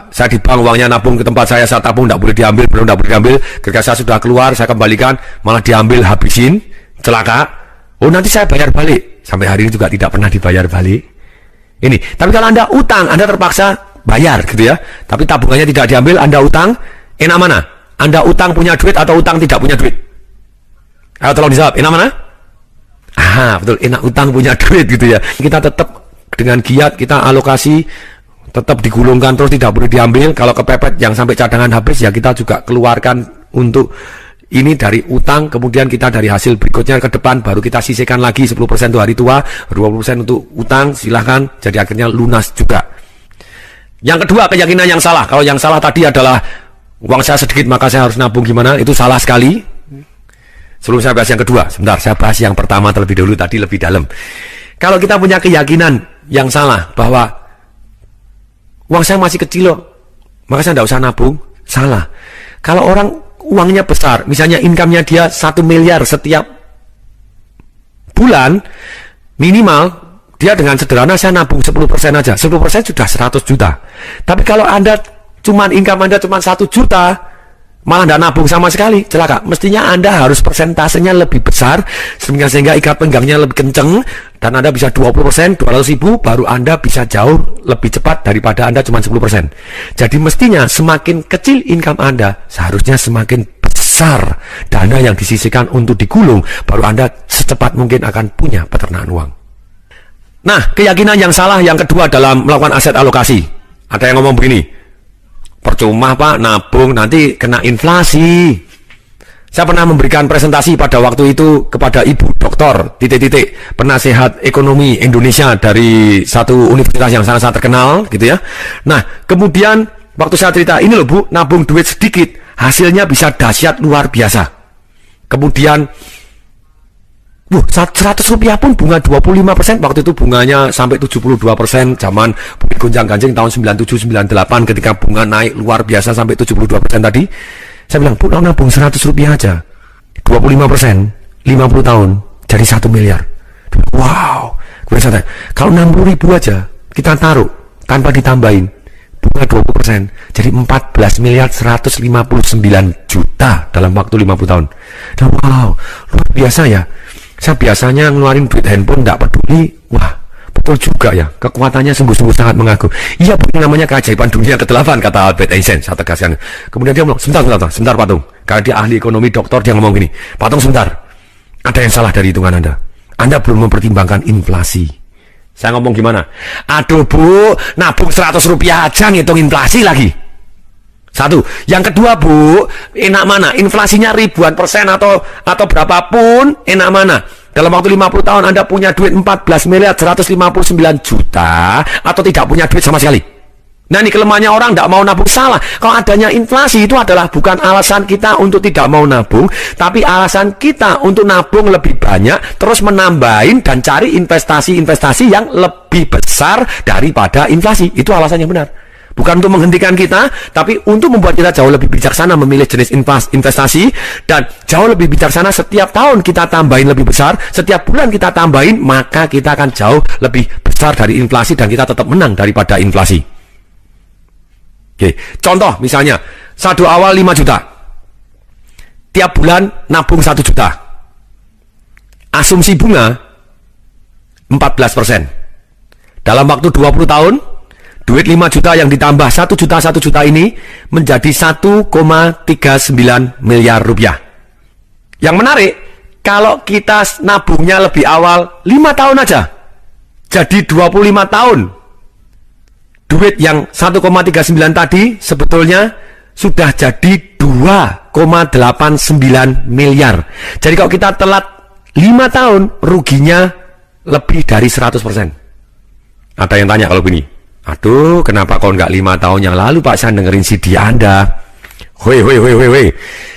saya di bank uangnya nabung ke tempat saya tabung, tidak boleh diambil, ketika saya sudah keluar, saya kembalikan, malah diambil, habisin, celaka. Oh nanti saya bayar balik. Sampai hari ini juga tidak pernah dibayar balik. Ini, tapi kalau Anda utang, Anda terpaksa bayar gitu ya. Tapi tabungannya tidak diambil, Anda utang, enak mana? Anda utang punya duit atau utang tidak punya duit? Ayo tolong dijawab, enak mana? Ah betul, enak utang punya duit gitu ya. Kita tetap dengan giat, kita alokasi, tetap digulungkan terus, tidak boleh diambil. Kalau kepepet yang sampai cadangan habis, ya kita juga keluarkan untuk Ini dari utang, kemudian kita dari hasil berikutnya ke depan, baru kita sisihkan lagi 10% untuk hari tua, 20% untuk utang, silahkan, jadi akhirnya lunas juga. Yang kedua, keyakinan yang salah. Kalau yang salah tadi adalah, uang saya sedikit maka saya harus nabung gimana, itu salah sekali. Sebelum saya bahas yang kedua, sebentar, saya bahas yang pertama terlebih dahulu, tadi lebih dalam. Kalau kita punya keyakinan yang salah, bahwa uang saya masih kecil loh, maka saya tidak usah nabung, salah. Kalau orang uangnya besar, misalnya income-nya dia 1 miliar setiap bulan, minimal, dia dengan sederhana saya nabung 10% aja, 10% sudah 100 juta. Tapi kalau Anda income Anda cuma 1 juta, malah tidak nabung sama sekali, celaka. Mestinya Anda harus persentasenya lebih besar, sehingga ikat pinggangnya lebih kenceng, dan Anda bisa 20%, 200 ribu, baru Anda bisa jauh lebih cepat daripada Anda cuma 10%. Jadi mestinya semakin kecil income Anda, seharusnya semakin besar dana yang disisihkan untuk digulung, baru Anda secepat mungkin akan punya peternakan uang. Nah, keyakinan yang salah yang kedua dalam melakukan aset alokasi. Ada yang ngomong begini, percuma Pak nabung, nanti kena inflasi. Saya pernah memberikan presentasi pada waktu itu kepada Ibu Doktor penasehat ekonomi Indonesia dari satu universitas yang sangat terkenal gitu ya. Nah, kemudian waktu saya cerita, ini loh Bu, nabung duit sedikit, hasilnya bisa dahsyat luar biasa. Kemudian 100 rupiah pun bunga 25%, waktu itu bunganya sampai 72%, zaman bumi gonjang-ganjing tahun 97-98 ketika bunga naik luar biasa sampai 72% tadi. Saya bilang, Bu, nabung 100 rupiah aja, 25%, 50 tahun, jadi 1 miliar. Wow, kemudian saya tanya, kalau 60 ribu aja kita taruh tanpa ditambahin, bunga 20%, jadi 14 miliar 159 juta dalam waktu 50 tahun. Dan wow, luar biasa ya. Saya biasanya ngeluarin duit handphone tidak peduli. Wah, betul juga ya, kekuatannya sungguh-sungguh sangat mengagum. Iya, namanya keajaiban dunia ke-8, kata Albert Einstein, saya tegaskan. Kemudian dia ngomong, sebentar Patung, karena dia ahli ekonomi doktor, dia ngomong gini, Patung sebentar, ada yang salah dari hitungan Anda belum mempertimbangkan inflasi. Saya ngomong gimana? Aduh Bu, nabung 100 rupiah aja ngitung inflasi lagi. Satu. Yang kedua Bu, enak mana? Inflasinya ribuan persen atau berapapun, enak mana? Dalam waktu 50 tahun Anda punya duit 14 miliar 159 juta atau tidak punya duit sama sekali. Nah, ini kelemahannya orang tidak mau nabung, salah. Kalau adanya inflasi itu adalah bukan alasan kita untuk tidak mau nabung, tapi alasan kita untuk nabung lebih banyak, terus menambahin dan cari investasi-investasi yang lebih besar daripada inflasi. Itu alasan yang benar. Bukan untuk menghentikan kita, tapi untuk membuat kita jauh lebih bijaksana memilih jenis investasi, dan jauh lebih bijaksana setiap tahun kita tambahin lebih besar, setiap bulan kita tambahin, maka kita akan jauh lebih besar dari inflasi dan kita tetap menang daripada inflasi. Oke, contoh misalnya, saldo awal 5 juta, tiap bulan nabung 1 juta, asumsi bunga 14%. Dalam waktu 20 tahun, duit 5 juta yang ditambah 1 juta ini menjadi 1,39 miliar rupiah. Yang menarik, kalau kita nabungnya lebih awal 5 tahun aja, jadi 25 tahun. Duit yang 1,39 tadi sebetulnya sudah jadi 2,89 miliar. Jadi kalau kita telat 5 tahun, ruginya lebih dari 100%. Ada yang tanya kalau begini, aduh, kenapa kau nggak 5 tahun yang lalu Pak, saya dengerin CD Anda. Woi.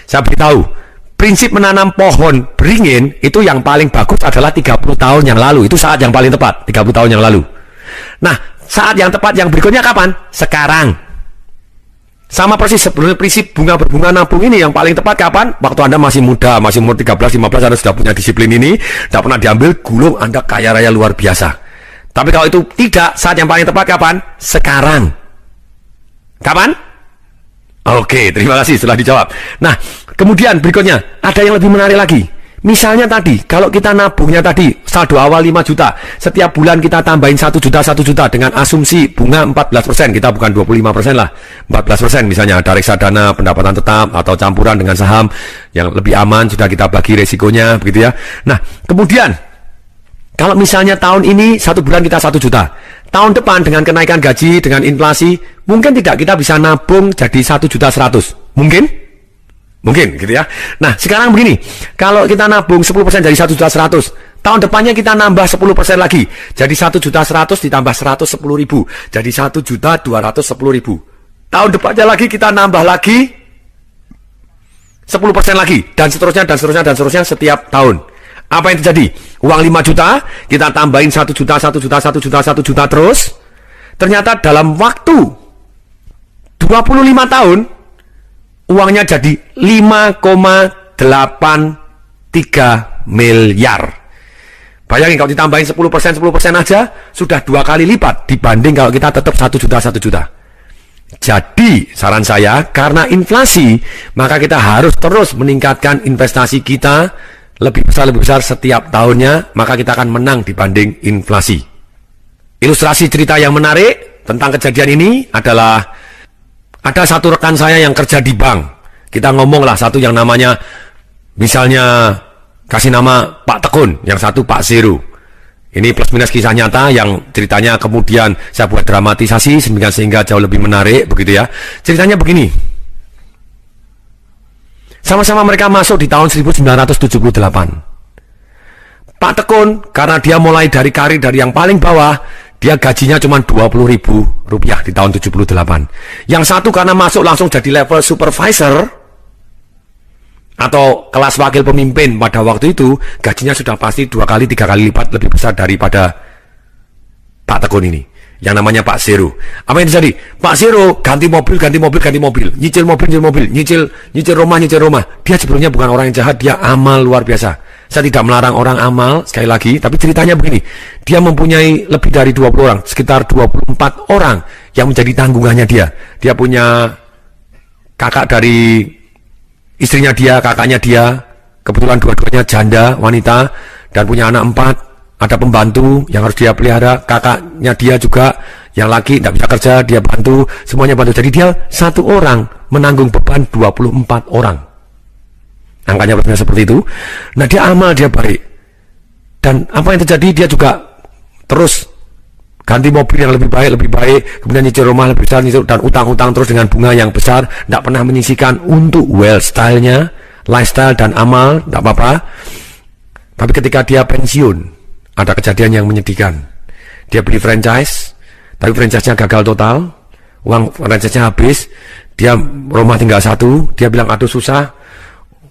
Saya beritahu, prinsip menanam pohon beringin itu yang paling bagus adalah 30 tahun yang lalu. Itu saat yang paling tepat, 30 tahun yang lalu. Nah, saat yang tepat yang berikutnya kapan? Sekarang. Sama persis sebenarnya prinsip berbunga nabung ini yang paling tepat kapan? Waktu Anda masih muda, masih umur 13-15, Anda sudah punya disiplin ini, tidak pernah diambil, gulung, Anda kaya raya luar biasa. Tapi kalau itu tidak, saat yang paling tepat kapan? Sekarang. Kapan? Oke, terima kasih sudah dijawab. Nah, kemudian berikutnya, ada yang lebih menarik lagi. Misalnya tadi, kalau kita nabungnya tadi, saldo awal 5 juta, setiap bulan kita tambahin 1 juta dengan asumsi bunga 14%, kita bukan 25% lah, 14% misalnya, ada reksadana, pendapatan tetap, atau campuran dengan saham, yang lebih aman, sudah kita bagi resikonya, begitu ya. Nah, kemudian, kalau misalnya tahun ini 1 bulan kita 1 juta, tahun depan dengan kenaikan gaji, dengan inflasi, mungkin tidak kita bisa nabung jadi 1,1 juta. Mungkin? Mungkin gitu ya. Nah, sekarang begini, kalau kita nabung 10% dari 1.100.000, tahun depannya kita nambah 10% lagi. Jadi 1.100.000 ditambah 110.000, jadi 1.210.000. Tahun depannya lagi kita nambah lagi 10% lagi, dan seterusnya, dan seterusnya, dan seterusnya setiap tahun. Apa yang terjadi? Uang 5 juta, kita tambahin 1 juta, 1 juta, 1 juta, 1 juta terus. Ternyata dalam waktu 25 tahun, uangnya jadi 5,83 miliar. Bayangin kalau ditambahin 10% aja, sudah 2 kali lipat dibanding kalau kita tetap 1 juta, 1 juta. Jadi, saran saya, karena inflasi, maka kita harus terus meningkatkan investasi kita lebih besar setiap tahunnya, maka kita akan menang dibanding inflasi. Ilustrasi cerita yang menarik tentang kejadian ini adalah ada satu rekan saya yang kerja di bank. Kita ngomonglah satu yang namanya, misalnya kasih nama Pak Tekun, yang satu Pak Zero. Ini plus minus kisah nyata yang ceritanya kemudian saya buat dramatisasi sehingga jauh lebih menarik, begitu ya. Ceritanya begini. Sama-sama mereka masuk di tahun 1978. Pak Tekun, karena dia mulai dari karir dari yang paling bawah, dia gajinya cuma Rp20.000 di tahun 78. Yang satu karena masuk langsung jadi level supervisor atau kelas wakil pemimpin pada waktu itu, gajinya sudah pasti 2 kali 3 kali lipat lebih besar daripada Pak Tekun ini, yang namanya Pak Zero. Apa yang terjadi? Pak Zero ganti mobil, nyicil mobil, nyicil rumah. Dia sebelumnya bukan orang yang jahat, dia amal luar biasa. Saya tidak melarang orang amal, sekali lagi, tapi ceritanya begini. Dia mempunyai lebih dari 20 orang, sekitar 24 orang yang menjadi tanggungannya dia. Dia punya kakak dari istrinya dia, kakaknya dia, kebetulan dua-duanya janda, wanita, dan punya anak 4, ada pembantu yang harus dia pelihara, kakaknya dia juga, yang laki tidak bisa kerja, dia bantu, semuanya bantu. Jadi dia satu orang menanggung beban 24 orang. Angkanya berarti seperti itu. Nah, dia amal, dia baik. Dan apa yang terjadi, dia juga terus ganti mobil yang lebih baik, kemudian nyicil rumah lebih besar, dan utang-utang terus dengan bunga yang besar, tidak pernah menyisihkan untuk wealth style-nya, lifestyle dan amal, tidak apa-apa. Tapi ketika dia pensiun, ada kejadian yang menyedihkan. Dia beli franchise, tapi franchise-nya gagal total, uang franchise-nya habis, dia rumah tinggal 1, dia bilang aduh susah,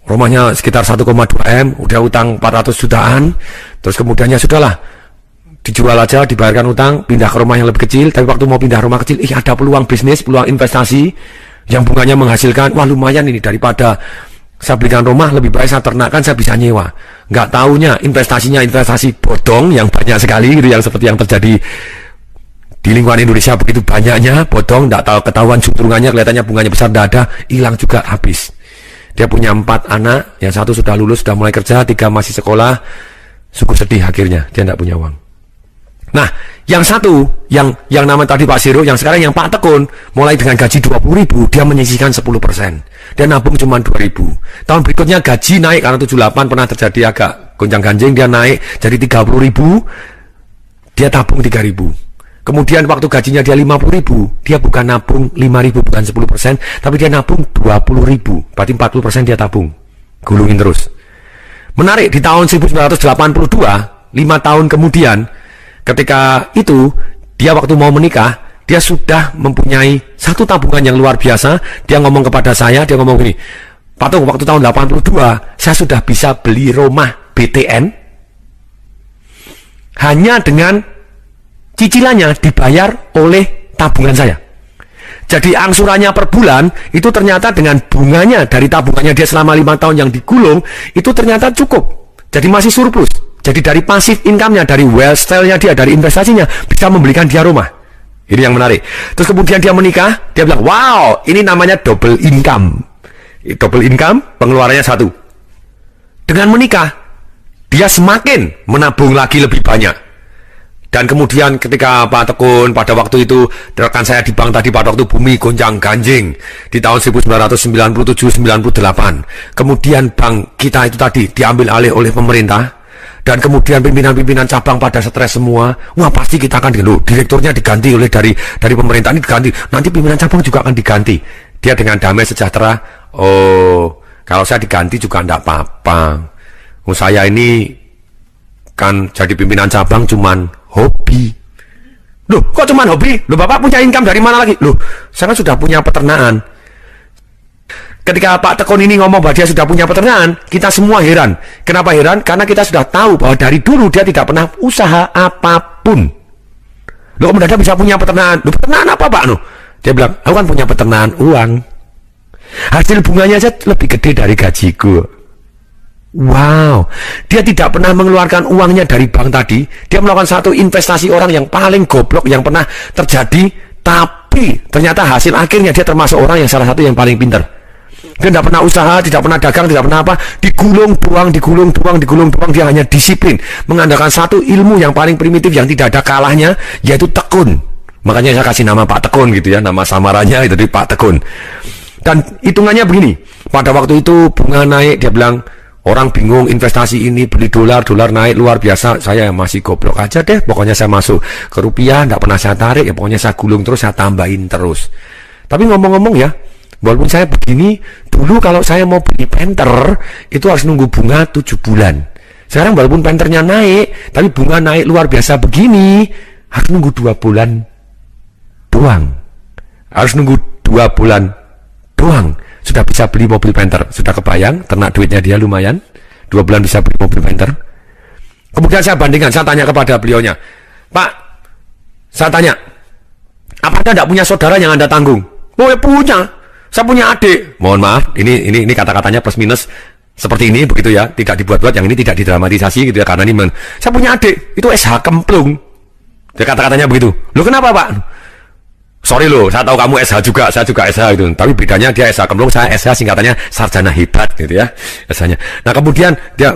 rumahnya sekitar 1,2 M, udah utang 400 jutaan, terus kemudiannya sudahlah, dijual aja, dibayarkan utang, pindah ke rumah yang lebih kecil. Tapi waktu mau pindah rumah kecil, ada peluang bisnis, peluang investasi yang bunganya menghasilkan, wah lumayan ini, daripada saya belikan rumah, lebih baik saya ternakkan, saya bisa nyewa. Nggak taunya investasinya investasi bodong yang banyak sekali gitu, yang seperti yang terjadi di lingkungan Indonesia begitu banyaknya, bodong, nggak tahu ketahuan suntrungannya, kelihatannya bunganya besar, nggak ada, hilang juga, habis. Dia punya 4 anak, yang satu sudah lulus, sudah mulai kerja, 3 masih sekolah, sungguh sedih akhirnya, dia nggak punya uang. Nah, yang satu, yang nama tadi Pak Zero, yang sekarang yang Pak Tekun, mulai dengan gaji 20.000, dia menyisihkan 10%. Dia nabung cuma 2.000. Tahun berikutnya gaji naik, karena 78 pernah terjadi agak gonjang-ganjing, dia naik jadi 30.000, dia tabung 3.000. Kemudian waktu gajinya dia 50.000, dia bukan nabung 5.000, bukan 10%, tapi dia nabung 20.000, berarti 40% dia tabung. Gulungin terus. Menarik, di tahun 1982, 5 tahun kemudian, ketika itu, dia waktu mau menikah, dia sudah mempunyai satu tabungan yang luar biasa. Dia ngomong kepada saya, dia ngomong gini, Pak Tung, waktu tahun 82, saya sudah bisa beli rumah BTN, hanya dengan cicilannya dibayar oleh tabungan saya. Jadi angsurannya per bulan, itu ternyata dengan bunganya dari tabungannya dia selama 5 tahun yang digulung, itu ternyata cukup. Jadi masih surplus. Jadi dari pasif income-nya, dari wealth style-nya dia, dari investasinya, bisa membelikan dia rumah. Ini yang menarik. Terus kemudian dia menikah, dia bilang, wow, ini namanya double income. Double income, pengeluarannya 1. Dengan menikah, dia semakin menabung lagi lebih banyak. Dan kemudian ketika Pak Tekun, pada waktu itu, rekan saya di bank tadi, pada waktu bumi gonjang-ganjing, di tahun 1997-98, kemudian bank kita itu tadi diambil alih oleh pemerintah, dan kemudian pimpinan-pimpinan cabang pada stres semua. Wah, pasti kita akan direkturnya diganti oleh dari pemerintah ini diganti. Nanti pimpinan cabang juga akan diganti. Dia dengan damai sejahtera. Oh, Kalau saya diganti juga enggak apa-apa. Saya ini kan jadi pimpinan cabang cuman hobi. Loh, kok cuman hobi? Loh, Bapak punya income dari mana lagi? Loh, saya kan sudah punya peternakan. Ketika Pak Tekun ini ngomong bahwa dia sudah punya peternakan, kita semua heran. Kenapa heran? Karena kita sudah tahu bahwa dari dulu dia tidak pernah usaha apapun. Loh, mendadak bisa punya peternakan. Loh, peternakan apa, Pak? Loh, dia bilang, aku kan punya peternakan uang. Hasil bunganya aja lebih gede dari gajiku. Wow, dia tidak pernah mengeluarkan uangnya dari bank tadi. Dia melakukan satu investasi orang yang paling goblok yang pernah terjadi. Tapi ternyata hasil akhirnya dia termasuk orang yang salah satu yang paling pintar. Dia tidak pernah usaha, tidak pernah dagang, tidak pernah apa. Digulung doang. Dia hanya disiplin, mengandalkan satu ilmu yang paling primitif yang tidak ada kalahnya, yaitu tekun. Makanya saya kasih nama Pak Tekun gitu ya, nama samarannya itu di Pak Tekun. Dan hitungannya begini, pada waktu itu bunga naik, dia bilang, orang bingung investasi ini, beli dolar naik luar biasa, saya masih goblok aja deh, pokoknya saya masuk ke rupiah, tidak pernah saya tarik, ya pokoknya saya gulung terus, saya tambahin terus. Tapi ngomong-ngomong ya, walaupun saya begini, dulu kalau saya mau beli penter, itu harus nunggu bunga 7 bulan. Sekarang walaupun penternya naik, tapi bunga naik luar biasa begini, harus nunggu 2 bulan doang. Harus nunggu 2 bulan doang. Sudah bisa beli mobil penter. Sudah kebayang, ternak duitnya dia lumayan. 2 bulan bisa beli mobil penter. Kemudian saya bandingkan, saya tanya kepada beliaunya, Pak, saya tanya, apa Anda tidak punya saudara yang Anda tanggung? Oh ya punya, saya punya adik. Mohon maaf, ini kata-katanya plus minus seperti ini, begitu ya, tidak dibuat-buat, yang ini tidak didramatisasi gitu ya, karena ini saya punya adik, itu SH kemplung. Dia kata-katanya begitu. Loh kenapa Pak? Sorry loh, saya tahu kamu SH juga, saya juga SH gitu. Tapi bedanya dia SH kemplung, saya SH singkatannya sarjana hebat gitu ya, SH-nya. Nah kemudian dia,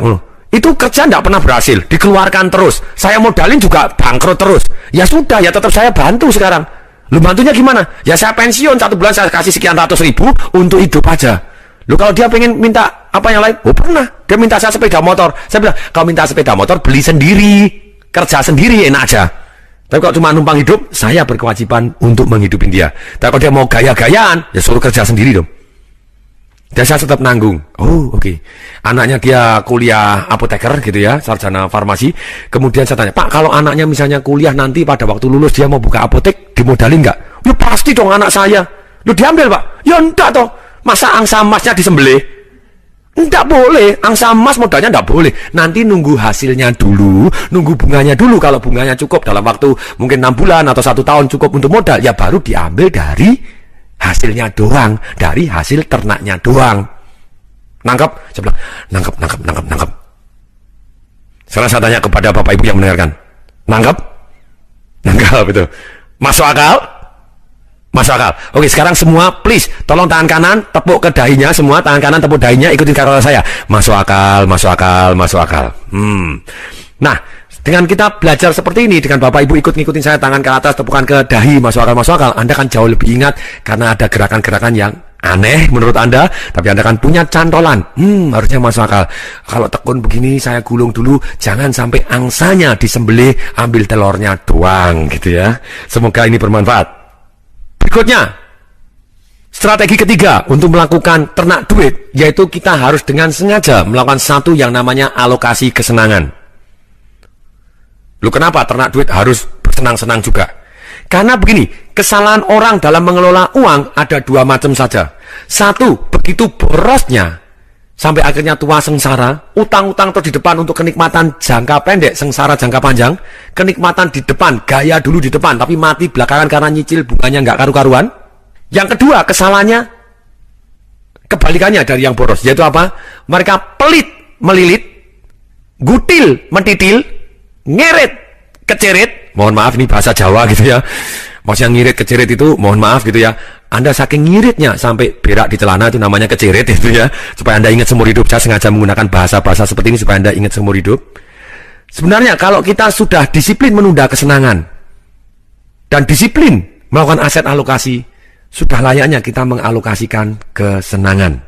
itu kerja tidak pernah berhasil, dikeluarkan terus. Saya modalin juga bangkrut terus. Ya sudah, ya tetap saya bantu sekarang. Lu bantunya gimana? Ya saya pensiun, 1 bulan saya kasih sekian ratus ribu untuk hidup aja. Lu kalau dia pengen minta apa yang lain, oh pernah. Dia minta saya sepeda motor. Saya bilang, kalau minta sepeda motor beli sendiri, kerja sendiri enak aja. Tapi kalau cuma numpang hidup, saya berkewajiban untuk menghidupin dia. Tapi kalau dia mau gaya-gayaan, ya suruh kerja sendiri dong. Dan saya tetap nanggung. Oh oke. Anaknya dia kuliah apoteker gitu ya, sarjana farmasi. Kemudian saya tanya, Pak kalau anaknya misalnya kuliah nanti pada waktu lulus dia mau buka apotek, dimodalin nggak? Ya pasti dong anak saya. Lu diambil Pak? Ya enggak toh. Masa angsa emasnya disembelih? Enggak boleh, angsa emas modalnya enggak boleh. Nanti nunggu hasilnya dulu, nunggu bunganya dulu. Kalau bunganya cukup dalam waktu mungkin 6 bulan atau 1 tahun cukup untuk modal, ya baru diambil dari hasilnya doang, dari hasil ternaknya doang. Nangkep? Saya bilang, nangkep. Sekarang saya tanya kepada Bapak Ibu yang mendengarkan. Nangkep? Nangkep itu. Masuk akal? Masuk akal. Oke, sekarang semua please tolong tangan kanan tepuk ke dahinya, semua tangan kanan tepuk dahinya, ikutin kata saya. Masuk akal. Nah, dengan kita belajar seperti ini, dengan Bapak Ibu ngikutin saya tangan ke atas, tepukan ke dahi, masuk akal, Anda kan jauh lebih ingat karena ada gerakan-gerakan yang aneh menurut Anda, tapi Anda kan punya cantolan. Harusnya masuk akal. Kalau tekun begini saya gulung dulu, jangan sampai angsanya disembelih, ambil telurnya doang gitu ya. Semoga ini bermanfaat. Berikutnya, strategi ketiga untuk melakukan ternak duit, yaitu kita harus dengan sengaja melakukan satu yang namanya alokasi kesenangan. Lu kenapa ternak duit harus bersenang-senang juga? Karena begini, kesalahan orang dalam mengelola uang ada 2 macam saja. Satu, begitu borosnya sampai akhirnya tua sengsara, utang-utang terus di depan untuk kenikmatan jangka pendek, sengsara jangka panjang, kenikmatan di depan, gaya dulu di depan, tapi mati belakangan karena nyicil bunganya nggak karu-karuan. Yang kedua, kesalahannya kebalikannya dari yang boros, yaitu apa? Mereka pelit, melilit, gutil, mentitil, ngeret, kecerit. Mohon maaf, ini bahasa Jawa gitu ya. Maksudnya ngirit, kecerit itu, mohon maaf gitu ya. Anda saking ngiritnya sampai berak di celana itu namanya kecerit itu ya. Supaya Anda ingat seumur hidup. Saya sengaja menggunakan bahasa-bahasa seperti ini supaya Anda ingat seumur hidup. Sebenarnya kalau kita sudah disiplin menunda kesenangan dan disiplin melakukan aset alokasi, sudah layaknya kita mengalokasikan kesenangan.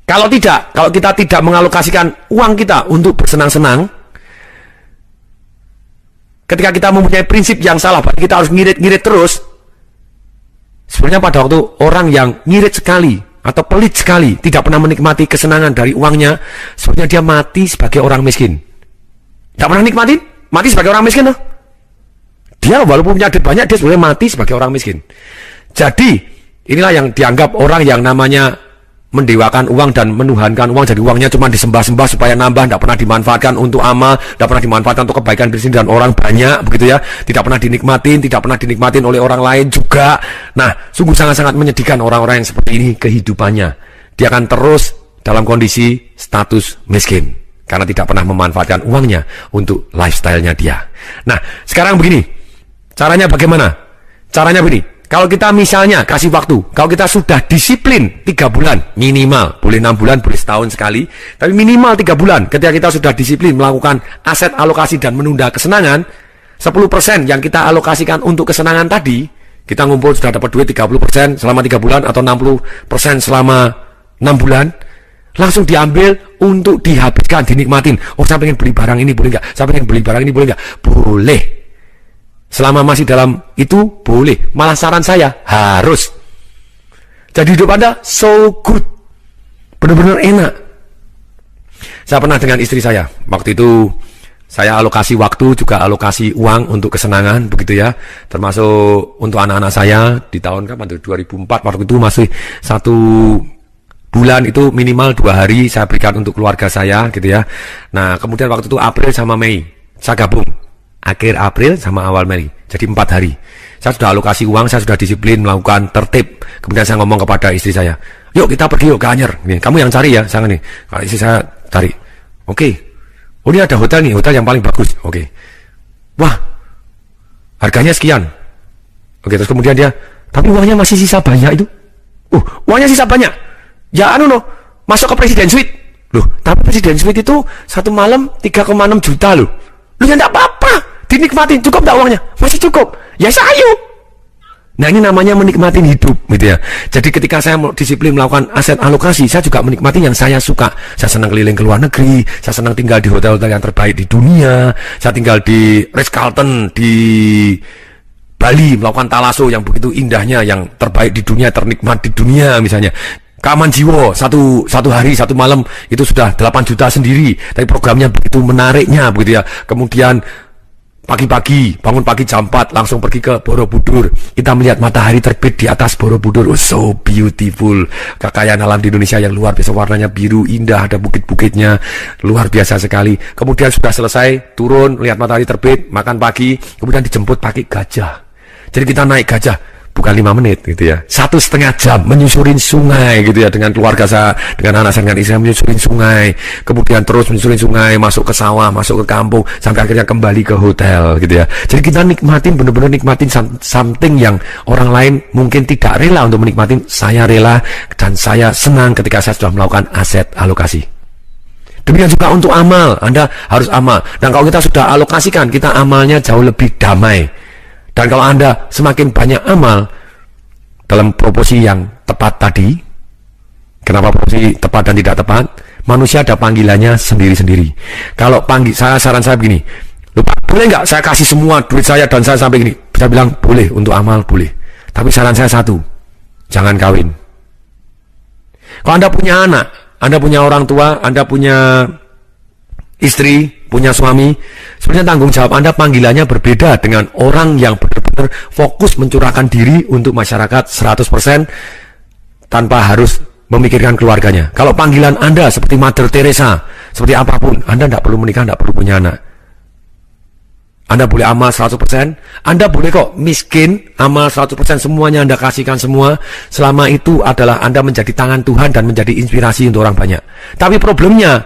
Kalau tidak, kalau kita tidak mengalokasikan uang kita untuk bersenang-senang, ketika kita mempunyai prinsip yang salah, kita harus ngirit-ngirit terus. Sebenarnya pada waktu orang yang ngirit sekali, atau pelit sekali, tidak pernah menikmati kesenangan dari uangnya, sebenarnya dia mati sebagai orang miskin. Tidak pernah nikmatin, mati sebagai orang miskin. Dia walaupun punya duit banyak, dia sebenarnya mati sebagai orang miskin. Jadi, inilah yang dianggap orang yang namanya mendewakan uang dan menuhankan uang. Jadi uangnya cuma disembah-sembah supaya nambah, tidak pernah dimanfaatkan untuk amal, tidak pernah dimanfaatkan untuk kebaikan diri dan orang banyak, begitu ya. Tidak pernah dinikmatin oleh orang lain juga. Nah, sungguh sangat-sangat menyedihkan orang-orang yang seperti ini kehidupannya. Dia akan terus dalam kondisi status miskin karena tidak pernah memanfaatkan uangnya untuk lifestyle-nya dia. Nah, sekarang begini, caranya bagaimana? Caranya begini. Kalau kita misalnya kasih waktu, kalau kita sudah disiplin 3 bulan minimal, boleh 6 bulan, boleh setahun sekali, tapi minimal 3 bulan ketika kita sudah disiplin melakukan aset alokasi dan menunda kesenangan, 10% yang kita alokasikan untuk kesenangan tadi, kita ngumpul sudah dapat duit 30% selama 3 bulan atau 60% selama 6 bulan, langsung diambil untuk dihabiskan, dinikmatin. Oh, saya pengen beli barang ini, boleh nggak? Saya pengen beli barang ini, boleh nggak? Boleh. Selama masih dalam itu boleh. Malah saran saya harus. Jadi hidup Anda so good, benar-benar enak. Saya pernah dengan istri saya. Waktu itu saya alokasi waktu juga alokasi uang untuk kesenangan, begitu ya. Termasuk untuk anak-anak saya di tahun kapan tuh 2004. Waktu itu masih 1 bulan itu minimal 2 hari saya berikan untuk keluarga saya, gitu ya. Nah kemudian waktu itu April sama Mei saya gabung. Akhir April sama awal Mei, jadi 4 hari. Saya sudah alokasi uang, saya sudah disiplin melakukan tertib. Kemudian saya ngomong kepada istri saya, yuk kita pergi yuk ke Anyer. Nih, kamu yang cari ya, saya nih. Kalau istri saya cari, oke. Oh ini ada hotel nih, hotel yang paling bagus. Oke. Wah, harganya sekian. Oke, terus kemudian dia, tapi uangnya masih sisa banyak itu. Uangnya sisa banyak. Ya masuk ke Presiden Suite. Loh, tapi Presiden Suite itu 1 malam 3,6 juta loh. Lu ya enggak apa-apa, dinikmatin, cukup enggak uangnya? Masih cukup, ya sayu. Nah ini namanya menikmatin hidup, gitu ya. Jadi ketika saya disiplin melakukan aset alokasi, saya juga menikmati yang saya suka. Saya senang keliling ke luar negeri, saya senang tinggal di hotel-hotel yang terbaik di dunia, saya tinggal di Ritz-Carlton di Bali, melakukan talaso yang begitu indahnya, yang terbaik di dunia, ternikmat di dunia misalnya. Keaman jiwa, satu hari, 1 malam itu sudah 8 juta sendiri. Tapi programnya begitu menariknya, begitu ya. Kemudian pagi-pagi, bangun pagi jam 4, langsung pergi ke Borobudur. Kita melihat matahari terbit di atas Borobudur. Oh, so beautiful. Kekayaan alam di Indonesia yang luar biasa, warnanya biru, indah, ada bukit-bukitnya, luar biasa sekali. Kemudian sudah selesai, turun, lihat matahari terbit, makan pagi, kemudian dijemput pakai gajah. Jadi kita naik gajah. Bukan 5 menit gitu ya, 1,5 jam menyusurin sungai gitu ya, dengan keluarga saya, dengan anak saya, dengan istri saya menyusurin sungai, kemudian terus menyusurin sungai, masuk ke sawah, masuk ke kampung, sampai akhirnya kembali ke hotel gitu ya. Jadi kita nikmatin, benar-benar nikmatin something yang orang lain mungkin tidak rela untuk menikmatin. Saya rela dan saya senang ketika saya sudah melakukan aset alokasi. Demikian juga untuk amal, Anda harus amal. Dan kalau kita sudah alokasikan, kita amalnya jauh lebih damai. Dan kalau Anda semakin banyak amal dalam proporsi yang tepat tadi, kenapa proporsi tepat dan tidak tepat? Manusia ada panggilannya sendiri-sendiri. Kalau saran saya begini, lupa, boleh nggak saya kasih semua duit saya dan saya sampai gini? Bisa bilang boleh, untuk amal boleh. Tapi saran saya satu, jangan kawin. Kalau Anda punya anak, Anda punya orang tua, Anda punya istri, punya suami, sebenarnya tanggung jawab Anda panggilannya berbeda dengan orang yang benar-benar fokus mencurahkan diri untuk masyarakat 100% tanpa harus memikirkan keluarganya. Kalau panggilan Anda seperti Mother Teresa, seperti apapun, Anda tidak perlu menikah, tidak perlu punya anak. Anda boleh amal 100%, Anda boleh kok miskin, amal 100%, semuanya Anda kasihkan semua, selama itu adalah Anda menjadi tangan Tuhan dan menjadi inspirasi untuk orang banyak. Tapi problemnya,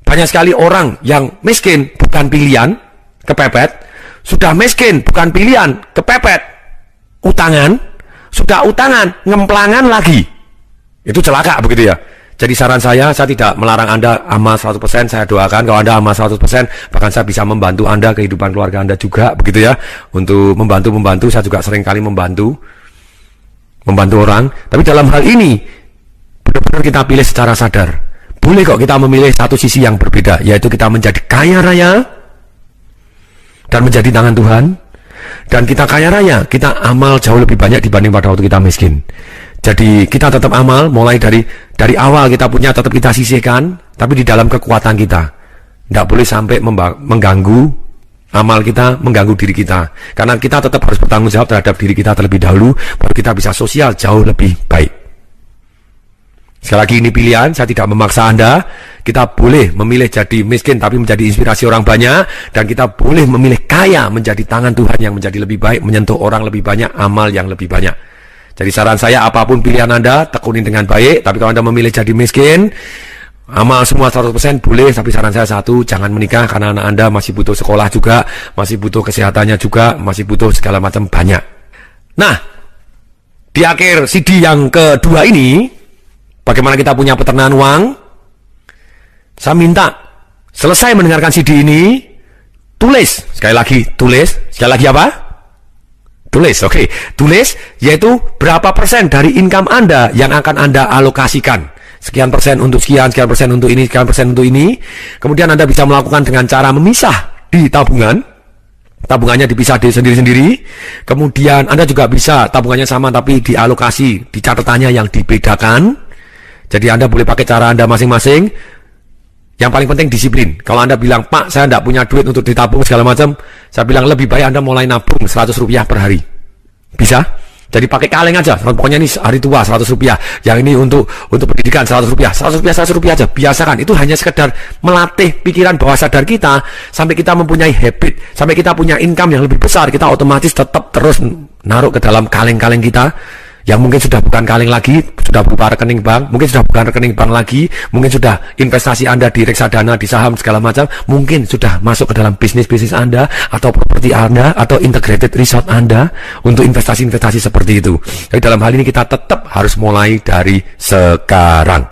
banyak sekali orang yang miskin bukan pilihan, kepepet. Sudah miskin bukan pilihan, kepepet. Utangan, sudah utangan, ngemplangan lagi. Itu celaka begitu ya. Jadi saran saya tidak melarang Anda amal 100%, saya doakan kalau Anda amal 100%, bahkan saya bisa membantu Anda, kehidupan keluarga Anda juga begitu ya. Untuk membantu, saya juga sering kali membantu orang. Tapi dalam hal ini, benar-benar kita pilih secara sadar. Boleh kok kita memilih satu sisi yang berbeda, yaitu kita menjadi kaya raya dan menjadi tangan Tuhan. Dan kita kaya raya, kita amal jauh lebih banyak dibanding pada waktu kita miskin. Jadi kita tetap amal, mulai dari awal kita punya tetap kita sisihkan, tapi di dalam kekuatan kita. Tidak boleh sampai mengganggu amal kita, mengganggu diri kita. Karena kita tetap harus bertanggung jawab terhadap diri kita terlebih dahulu, baru kita bisa sosial jauh lebih baik. Sekali lagi ini pilihan, saya tidak memaksa Anda. Kita boleh memilih jadi miskin tapi menjadi inspirasi orang banyak, dan kita boleh memilih kaya menjadi tangan Tuhan yang menjadi lebih baik, menyentuh orang lebih banyak, amal yang lebih banyak. Jadi saran saya, apapun pilihan Anda, tekuni dengan baik. Tapi kalau Anda memilih jadi miskin, amal semua 100% boleh, tapi saran saya satu, jangan menikah, karena anak Anda masih butuh sekolah juga, masih butuh kesehatannya juga, masih butuh segala macam banyak. Nah, di akhir CD yang kedua ini, bagaimana kita punya peternakan uang, saya minta selesai mendengarkan CD ini, tulis, sekali lagi apa? Tulis, oke. Tulis, yaitu berapa persen dari income Anda yang akan Anda alokasikan. Sekian persen untuk sekian persen untuk ini, sekian persen untuk ini. Kemudian Anda bisa melakukan dengan cara memisah di tabungan. Tabungannya dipisah di sendiri-sendiri. Kemudian Anda juga bisa tabungannya sama tapi dialokasi di catatannya yang dibedakan. Jadi Anda boleh pakai cara Anda masing-masing. Yang paling penting disiplin. Kalau Anda bilang, Pak, saya tidak punya duit untuk ditabung segala macam, saya bilang lebih baik Anda mulai nabung 100 rupiah per hari. Bisa? Jadi pakai kaleng aja. Pokoknya ini hari tua 100 rupiah. Yang ini untuk pendidikan 100 rupiah. 100 rupiah aja. Biasakan. Itu hanya sekedar melatih pikiran bawah sadar kita sampai kita mempunyai habit, sampai kita punya income yang lebih besar. Kita otomatis tetap terus naruh ke dalam kaleng-kaleng kita. Yang mungkin sudah bukan kaleng lagi, sudah berupa rekening bank, mungkin sudah bukan rekening bank lagi, mungkin sudah investasi Anda di reksadana, di saham, segala macam, mungkin sudah masuk ke dalam bisnis Anda, atau properti Anda, atau integrated resort Anda, untuk investasi-investasi seperti itu. Jadi dalam hal ini kita tetap harus mulai dari sekarang.